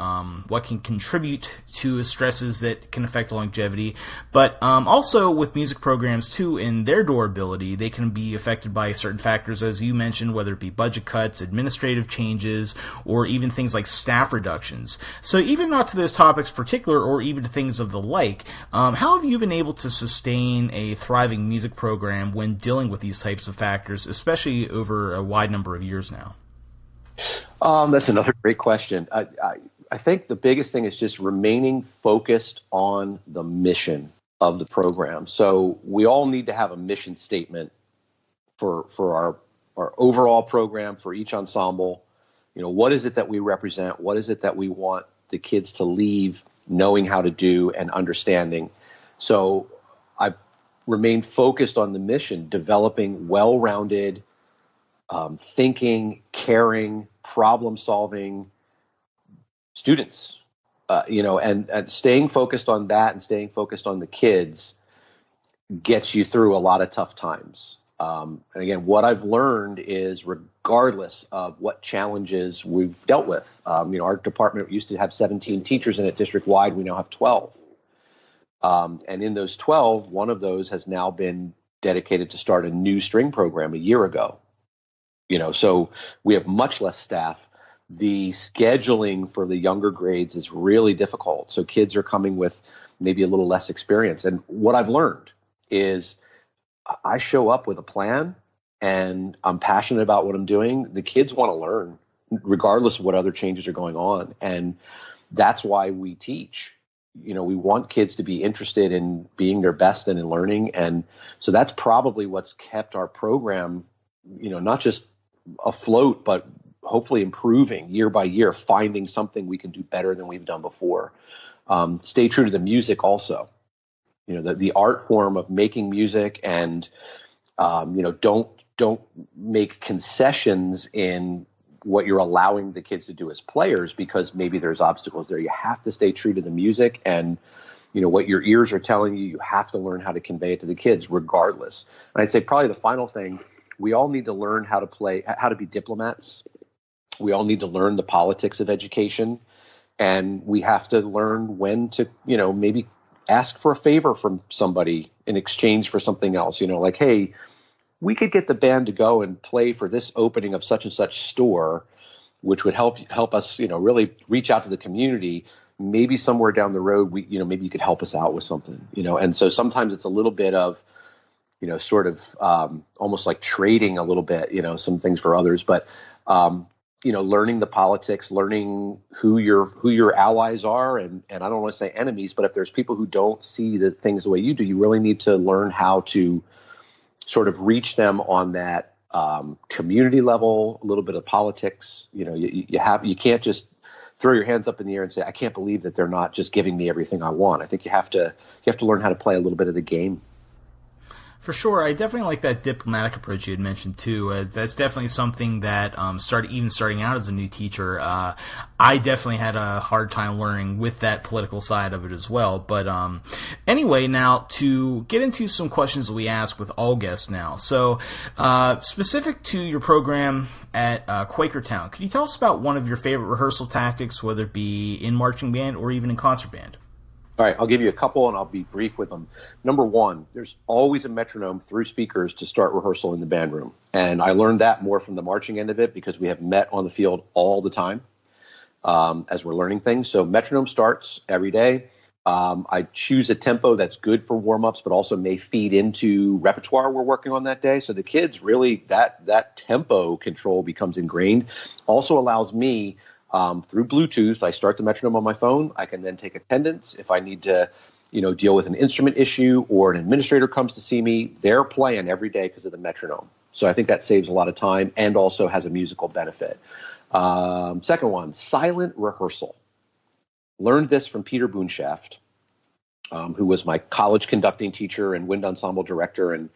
what can contribute to stresses that can affect longevity, but also with music programs too, in their durability, they can be affected by certain factors, as you mentioned, whether it be budget cuts, administrative changes, or even things like staff reductions. So even not to those topics particular, or even to things of the like, how have you been able to sustain a thriving music program when dealing with these types of factors, especially over a wide number of years now? That's another great question. I think the biggest thing is just remaining focused on the mission of the program. So we all need to have a mission statement for our overall program, for each ensemble. What is it that we represent? What is it that we want the kids to leave knowing how to do and understanding? So I remain focused on the mission, developing well-rounded, thinking, caring, problem-solving students, and staying focused on that and staying focused on the kids gets you through a lot of tough times. And again, what I've learned is, regardless of what challenges we've dealt with, our department used to have 17 teachers in it district-wide. We now have 12. And in those 12, one of those has now been dedicated to start a new string program a year ago. So we have much less staff. The scheduling for the younger grades is really difficult. So kids are coming with maybe a little less experience. And what I've learned is I show up with a plan, and I'm passionate about what I'm doing. The kids want to learn, regardless of what other changes are going on. And that's why we teach. We want kids to be interested in being their best and in learning. And so that's probably what's kept our program, not just afloat, but hopefully improving year by year, finding something we can do better than we've done before. Stay true to the music also, the art form of making music, and, don't make concessions in what you're allowing the kids to do as players, because maybe there's obstacles there. You have to stay true to the music, and what your ears are telling you, you have to learn how to convey it to the kids regardless. And I'd say probably the final thing we all need to learn how to be diplomats. We all need to learn the politics of education, and we have to learn when to, maybe ask for a favor from somebody in exchange for something else. Like, hey, we could get the band to go and play for this opening of such and such store, which would help us, really reach out to the community. Maybe somewhere down the road, maybe you could help us out with something, And so sometimes it's a little bit of, sort of almost like trading a little bit, some things for others, but learning the politics, learning who your allies are, and I don't want to say enemies, but if there's people who don't see the things the way you do, you really need to learn how to sort of reach them on that community level, a little bit of politics. You can't just throw your hands up in the air and say, I can't believe that they're not just giving me everything I want. I think you have to learn how to play a little bit of the game. For sure, I definitely like that diplomatic approach you had mentioned too. That's definitely something that starting out as a new teacher, I definitely had a hard time learning with that political side of it as well. But anyway, now to get into some questions that we ask with all guests now. So specific to your program at Quakertown, could you tell us about one of your favorite rehearsal tactics, whether it be in marching band or even in concert band? All right, I'll give you a couple, and I'll be brief with them. Number one, there's always a metronome through speakers to start rehearsal in the band room. And I learned that more from the marching end of it because we have met on the field all the time as we're learning things. So metronome starts every day. I choose a tempo that's good for warm-ups, but also may feed into repertoire we're working on that day. So the kids really, that tempo control becomes ingrained. Also allows me, through Bluetooth, I start the metronome on my phone. I can then take attendance if I need to, deal with an instrument issue or an administrator comes to see me. They're playing every day because of the metronome. So I think that saves a lot of time and also has a musical benefit. Second one, silent rehearsal. Learned this from Peter Boonshaft, who was my college conducting teacher and wind ensemble director, and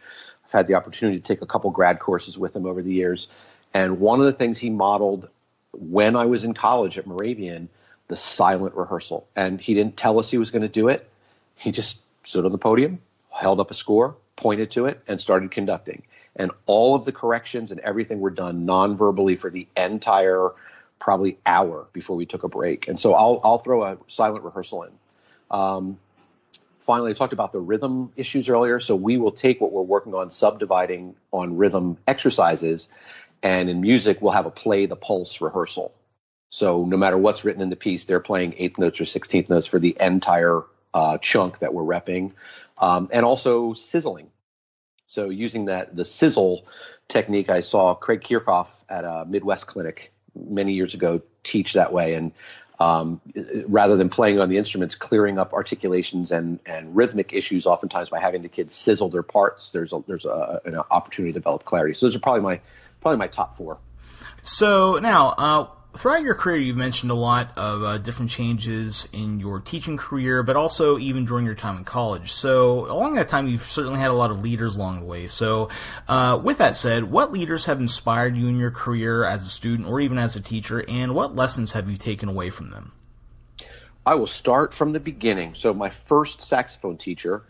I've had the opportunity to take a couple grad courses with him over the years. And one of the things he modeled when I was in college at Moravian, the silent rehearsal. And he didn't tell us he was going to do it. He just stood on the podium, held up a score, pointed to it, and started conducting. And all of the corrections and everything were done non-verbally for the entire probably hour before we took a break. And so I'll throw a silent rehearsal in. Finally, I talked about the rhythm issues earlier. So we will take what we're working on, subdividing on rhythm exercises. And in music, we'll have a play the pulse rehearsal. So no matter what's written in the piece, they're playing 8th notes or 16th notes for the entire chunk that we're repping. And also sizzling. So using the sizzle technique, I saw Craig Kirchhoff at a Midwest clinic many years ago teach that way. And rather than playing on the instruments, clearing up articulations and rhythmic issues, oftentimes by having the kids sizzle their parts, there's an opportunity to develop clarity. So those are probably my top four. So now, throughout your career, you've mentioned a lot of different changes in your teaching career, but also even during your time in college. So along that time, you've certainly had a lot of leaders along the way. So with that said, what leaders have inspired you in your career as a student or even as a teacher, and what lessons have you taken away from them? I will start from the beginning. So my first saxophone teacher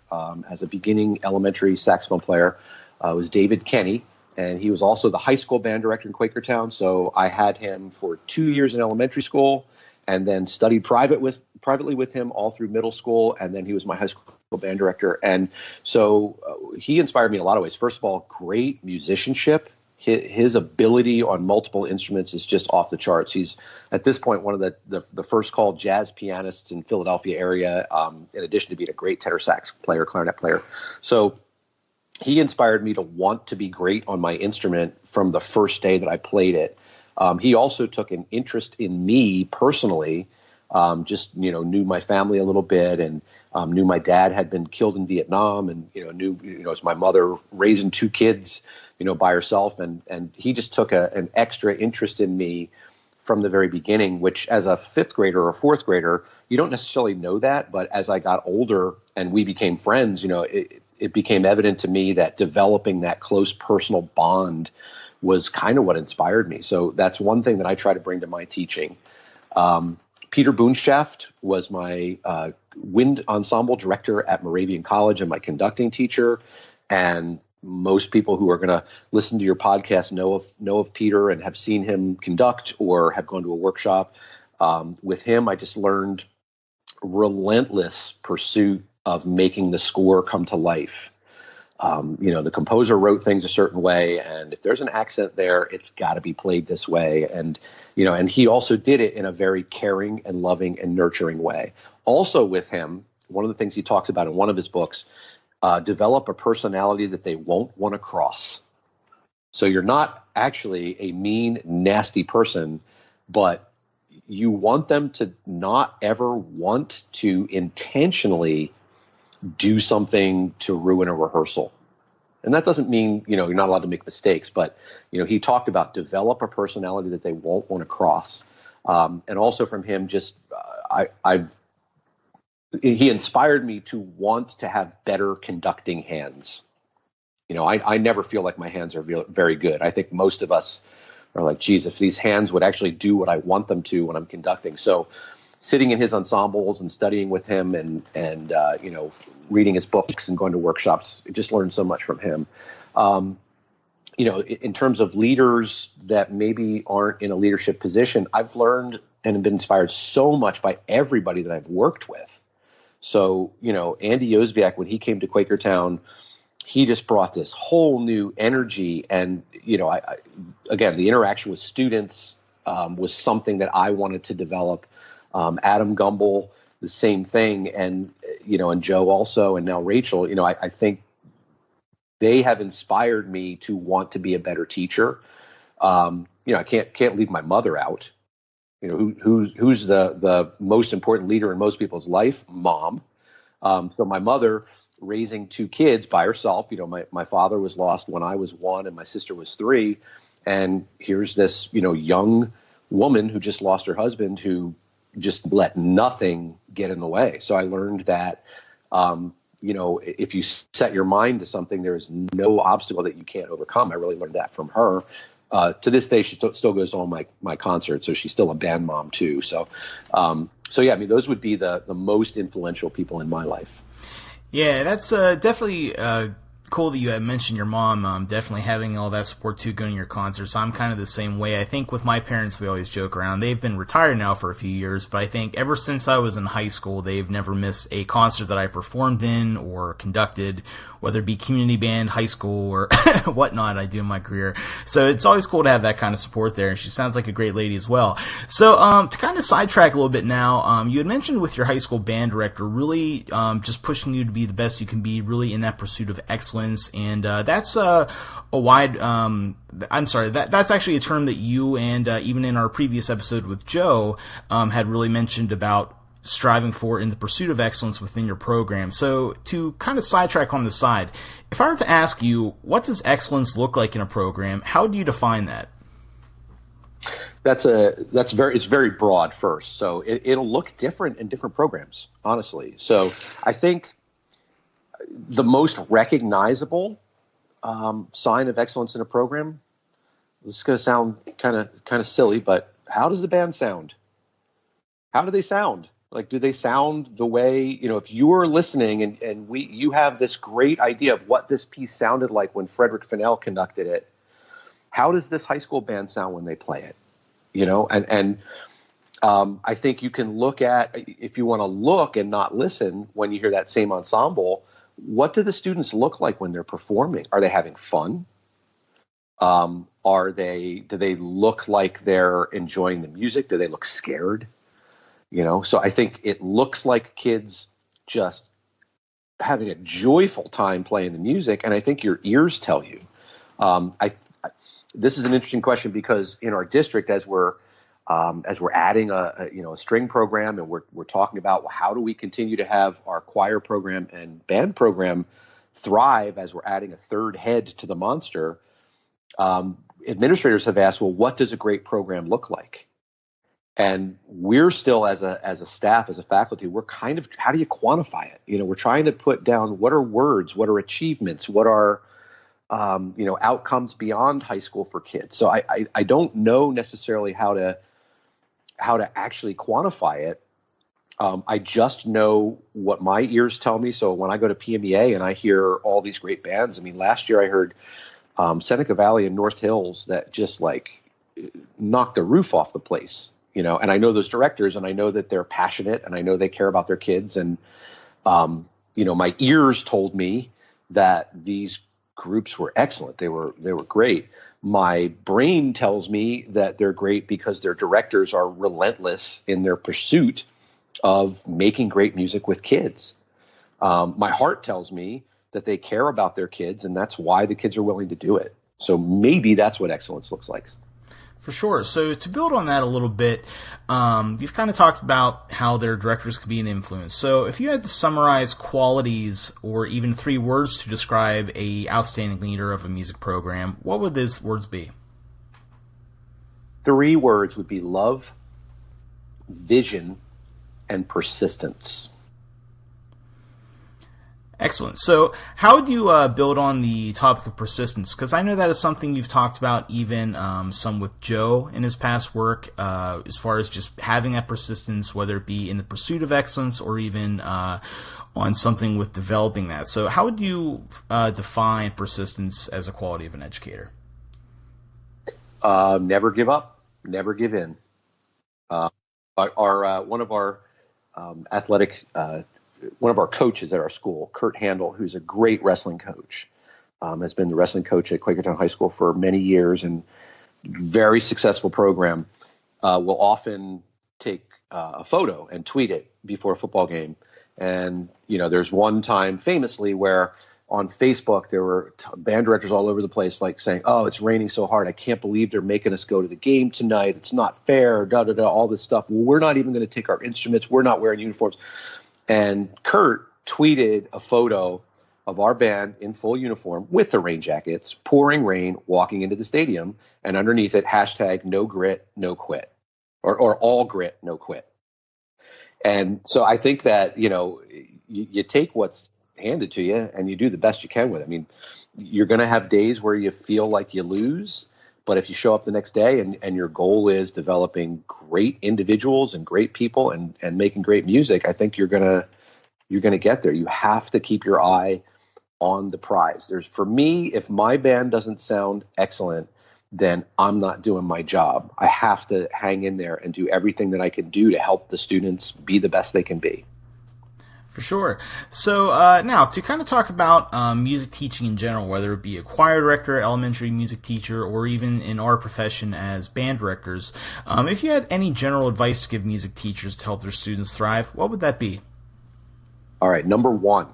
as a beginning elementary saxophone player was David Kenny. And he was also the high school band director in Quakertown. So I had him for 2 years in elementary school and then studied privately with him all through middle school. And then he was my high school band director. And so he inspired me in a lot of ways. First of all, great musicianship. His ability on multiple instruments is just off the charts. He's at this point one of the first called jazz pianists in Philadelphia area, in addition to being a great tenor sax player, clarinet player. So he inspired me to want to be great on my instrument from the first day that I played it. He also took an interest in me personally, just, knew my family a little bit and knew my dad had been killed in Vietnam and, knew, it's my mother raising 2 kids, by herself. And he just took an extra interest in me from the very beginning, which as a 5th grader or 4th grader, you don't necessarily know that. But as I got older and we became friends, it became evident to me that developing that close personal bond was kind of what inspired me. So that's one thing that I try to bring to my teaching. Peter Boonshaft was my wind ensemble director at Moravian College and my conducting teacher. And most people who are going to listen to your podcast know of Peter and have seen him conduct or have gone to a workshop. With him, I just learned relentless pursuit of making the score come to life. The composer wrote things a certain way, and if there's an accent there, it's got to be played this way. And he also did it in a very caring and loving and nurturing way. Also with him, one of the things he talks about in one of his books, develop a personality that they won't want to cross. So you're not actually a mean, nasty person, but you want them to not ever want to intentionally do something to ruin a rehearsal. And that doesn't mean, you're not allowed to make mistakes, but, he talked about develop a personality that they won't want to cross. And also from him, just, he inspired me to want to have better conducting hands. I never feel like my hands are very good. I think most of us are like, geez, if these hands would actually do what I want them to when I'm conducting. So sitting in his ensembles and studying with him and reading his books and going to workshops, I just learned so much from him. In terms of leaders that maybe aren't in a leadership position, I've learned and been inspired so much by everybody that I've worked with. So, Andy Yozviak, when he came to Quakertown, he just brought this whole new energy. And, again, the interaction with students was something that I wanted to develop. Adam Gumbel, the same thing. And, and Joe also, and now Rachel, I think they have inspired me to want to be a better teacher. I can't leave my mother out. Who's the most important leader in most people's life? Mom. So my mother, raising two kids by herself, my father was lost when I was 1 and my sister was 3. And here's this, young woman who just lost her husband who just let nothing get in the way. So I learned that, if you set your mind to something, there is no obstacle that you can't overcome. I really learned that from her. To this day, she still goes to all my concerts, so she's still a band mom too. So yeah, those would be the most influential people in my life. Yeah, that's definitely cool that you had mentioned your mom. Definitely having all that support too, going to your concerts. I'm kind of the same way. I think with my parents, we always joke around. They've been retired now for a few years, but I think ever since I was in high school, they've never missed a concert that I performed in or conducted, whether it be community band, high school, or whatnot I do in my career. So it's always cool to have that kind of support there, and she sounds like a great lady as well. So to kind of sidetrack a little bit now, you had mentioned with your high school band director really just pushing you to be the best you can be, really in that pursuit of excellence. And that's a wide that's actually a term that you and even in our previous episode with Joe had really mentioned about striving for in the pursuit of excellence within your program. So to kind of sidetrack on the side, if I were to ask you, what does excellence look like in a program? How do you define that? It's very broad first. So it'll look different in different programs, honestly. So I think the most recognizable sign of excellence in a program, this is going to sound kind of silly, but how does the band sound? How do they sound? Like, do they sound the way, if you are listening and you have this great idea of what this piece sounded like when Frederick Fennell conducted it, how does this high school band sound when they play it? I think you can look at, if you want to look and not listen when you hear that same ensemble, what do the students look like when they're performing? Are they having fun? Do they look like they're enjoying the music? Do they look scared? So I think it looks like kids just having a joyful time playing the music, and I think your ears tell you. This is an interesting question because in our district, as we're adding a string program, and we're talking about, well, how do we continue to have our choir program and band program thrive as we're adding a third head to the monster. Administrators have asked, well, what does a great program look like? And we're still, as a staff, as a faculty, we're kind of, how do you quantify it? We're trying to put down what are words, what are achievements, what are outcomes beyond high school for kids. So I don't know necessarily how to actually quantify it. I just know what my ears tell me. So when I go to PMEA and I hear all these great bands, I mean, last year I heard Seneca Valley and North Hills that just like knocked the roof off the place, and I know those directors and I know that they're passionate and I know they care about their kids. And, my ears told me that these groups were excellent. They were great. My brain tells me that they're great because their directors are relentless in their pursuit of making great music with kids. My heart tells me that they care about their kids, and that's why the kids are willing to do it. So maybe that's what excellence looks like. For sure. So to build on that a little bit, you've kind of talked about how their directors could be an influence. So if you had to summarize qualities or even 3 words to describe a outstanding leader of a music program, what would those words be? 3 words would be love, vision, and persistence. Excellent. So how would you build on the topic of persistence? Because I know that is something you've talked about even some with Joe in his past work, as far as just having that persistence, whether it be in the pursuit of excellence or even on something with developing that. So how would you define persistence as a quality of an educator? Never give up, never give in. One of our athletic one of our coaches at our school, Kurt Handel, who's a great wrestling coach, has been the wrestling coach at Quakertown High School for many years and very successful program, will often take a photo and tweet it before a football game. And, there's one time famously where on Facebook, there were band directors all over the place, like saying, "Oh, it's raining so hard. I can't believe they're making us go to the game tonight. It's not fair, all this stuff. Well, we're not even going to take our instruments. We're not wearing uniforms." And Kurt tweeted a photo of our band in full uniform with the rain jackets, pouring rain, walking into the stadium, and underneath it, hashtag no grit, no quit, or all grit, no quit. And so I think that, you take what's handed to you and you do the best you can with it. I mean, you're going to have days where you feel like you lose, but if you show up the next day and your goal is developing great individuals and great people and making great music, I think you're gonna get there. You have to keep your eye on the prize. For me, if my band doesn't sound excellent, then I'm not doing my job. I have to hang in there and do everything that I can do to help the students be the best they can be. For sure. So now, to kind of talk about music teaching in general, whether it be a choir director, elementary music teacher, or even in our profession as band directors, if you had any general advice to give music teachers to help their students thrive, what would that be? All right. Number 1,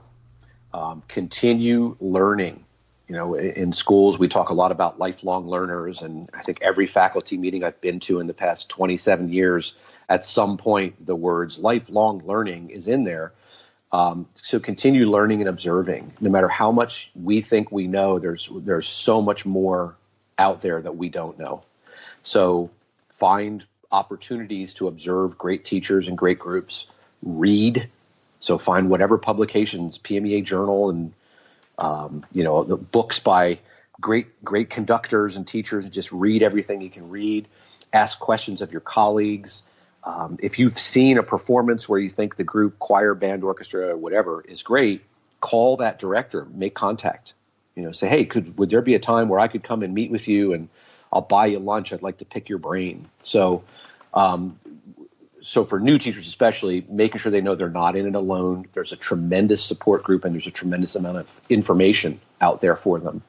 continue learning. In schools, we talk a lot about lifelong learners, and I think every faculty meeting I've been to in the past 27 years, at some point, the words lifelong learning is in there. So continue learning and observing. No matter how much we think we know, there's so much more out there that we don't know. So find opportunities to observe great teachers and great groups. Read. So find whatever publications, PMEA Journal, and the books by great conductors and teachers, and just read everything you can read. Ask questions of your colleagues. If you've seen a performance where you think the group, choir, band, orchestra, whatever is great, call that director, make contact. Say, hey, would there be a time where I could come and meet with you and I'll buy you lunch? I'd like to pick your brain. So for new teachers especially, making sure they know they're not in it alone. There's a tremendous support group and there's a tremendous amount of information out there for them.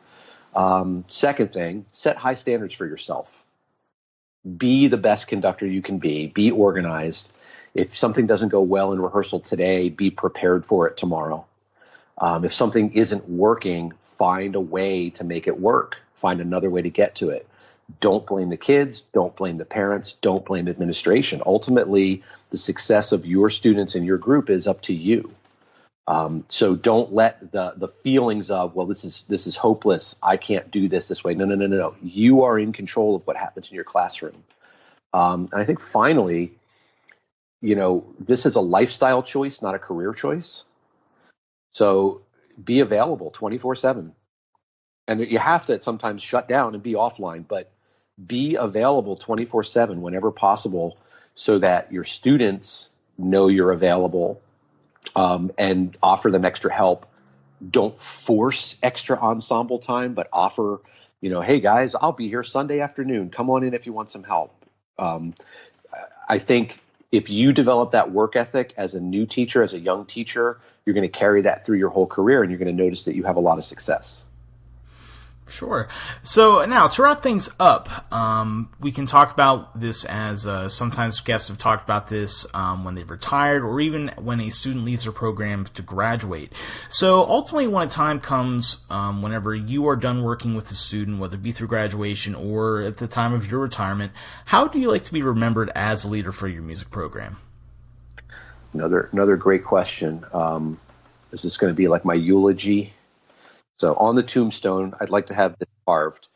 Second thing, set high standards for yourself. Be the best conductor you can be. Be organized. If something doesn't go well in rehearsal today, be prepared for it tomorrow. If something isn't working, find a way to make it work. Find another way to get to it. Don't blame the kids. Don't blame the parents. Don't blame administration. Ultimately, the success of your students and your group is up to you. So don't let the feelings of, well, this is hopeless, I can't do this way. No. You are in control of what happens in your classroom. And I think finally, this is a lifestyle choice, not a career choice. So be available 24/7. And you have to sometimes shut down and be offline, but be available 24/7 whenever possible so that your students know you're available, and offer them extra help. Don't force extra ensemble time, but offer, hey guys, I'll be here Sunday afternoon. Come on in if you want some help. I think if you develop that work ethic as a new teacher, as a young teacher, you're going to carry that through your whole career, and you're going to notice that you have a lot of success. Sure. So now to wrap things up, we can talk about this as sometimes guests have talked about this when they've retired, or even when a student leaves their program to graduate. So ultimately, when a time comes, whenever you are done working with a student, whether it be through graduation or at the time of your retirement, how do you like to be remembered as a leader for your music program? Another great question. Is this going to be like my eulogy? So on the tombstone, I'd like to have this carved.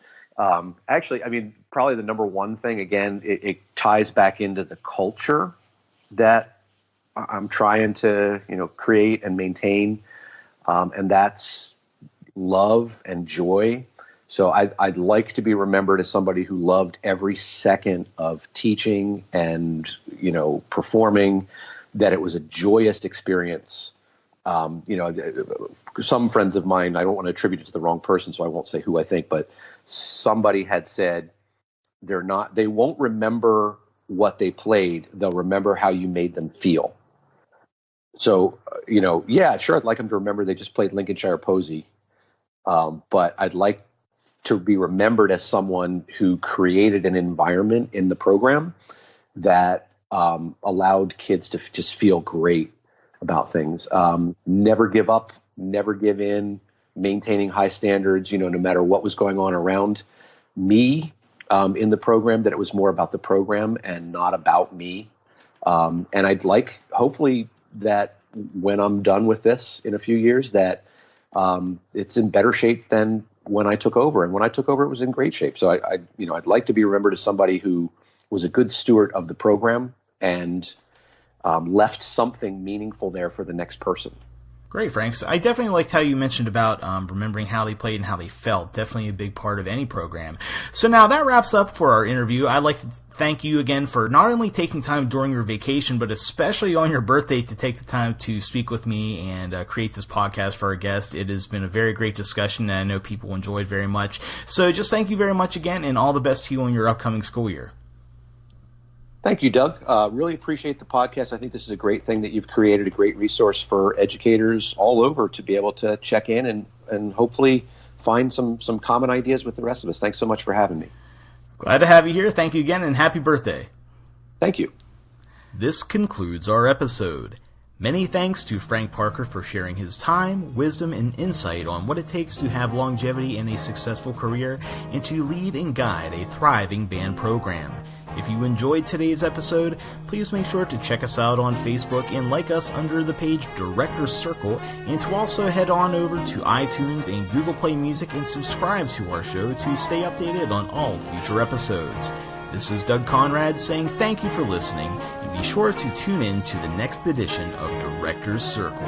Actually, I mean, probably the number one thing, again, it ties back into the culture that I'm trying to, create and maintain. And that's love and joy. So I'd like to be remembered as somebody who loved every second of teaching and, performing, that it was a joyous experience. Some friends of mine, I don't want to attribute it to the wrong person, so I won't say who I think, but somebody had said they won't remember what they played. They'll remember how you made them feel. So, yeah, sure, I'd like them to remember they just played Lincolnshire Posy. But I'd like to be remembered as someone who created an environment in the program that allowed kids to just feel great about things. Never give up, never give in, maintaining high standards, no matter what was going on around me in the program, that it was more about the program and not about me. And I'd like, hopefully, that when I'm done with this in a few years, that it's in better shape than when I took over. And when I took over, it was in great shape. So I'd like to be remembered as somebody who was a good steward of the program and left something meaningful there for the next person. Great, Frank. So I definitely liked how you mentioned about remembering how they played and how they felt. Definitely a big part of any program. So now that wraps up for our interview. I'd like to thank you again for not only taking time during your vacation, but especially on your birthday to take the time to speak with me and create this podcast for our guest. It has been a very great discussion, and I know people enjoyed very much. So just thank you very much again, and all the best to you on your upcoming school year. Thank you, Doug. Really appreciate the podcast. I think this is a great thing that you've created, a great resource for educators all over to be able to check in and hopefully find some common ideas with the rest of us. Thanks so much for having me. Glad to have you here. Thank you again, and happy birthday. Thank you. This concludes our episode. Many thanks to Frank Parker for sharing his time, wisdom, and insight on what it takes to have longevity in a successful career and to lead and guide a thriving band program. If you enjoyed today's episode, please make sure to check us out on Facebook and like us under the page Director's Circle, and to also head on over to iTunes and Google Play Music and subscribe to our show to stay updated on all future episodes. This is Doug Conrad saying thank you for listening, and be sure to tune in to the next edition of Director's Circle.